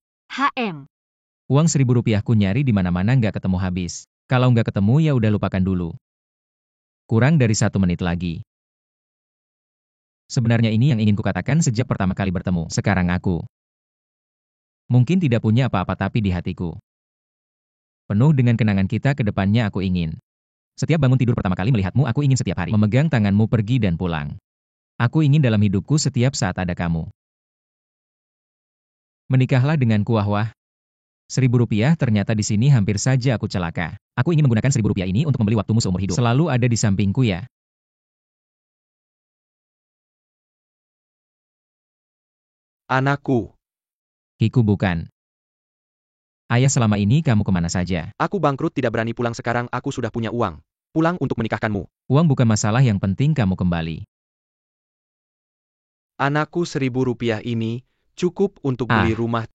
Uang 1.000 rupiah ku nyari di mana-mana nggak ketemu habis. Kalau nggak ketemu ya udah lupakan dulu. Kurang dari 1 menit lagi. Sebenarnya ini yang ingin kukatakan sejak pertama kali bertemu. Sekarang aku mungkin tidak punya apa-apa, tapi di hatiku penuh dengan kenangan kita ke depannya. Aku ingin setiap bangun tidur pertama kali melihatmu. Aku ingin setiap hari memegang tanganmu pergi dan pulang. Aku ingin dalam hidupku setiap saat ada kamu. Menikahlah denganku. Wah. Rp1.000 ternyata di sini hampir saja aku celaka. Aku ingin menggunakan Rp1.000 ini untuk membeli waktumu seumur hidup. Selalu ada di sampingku ya. Anakku. Kiku, bukan. Ayah, selama ini kamu kemana saja? Aku bangkrut, tidak berani pulang. Sekarang aku sudah punya uang. Pulang untuk menikahkanmu. Uang bukan masalah, yang penting kamu kembali. Anakku, Rp1.000 ini cukup untuk beli rumah.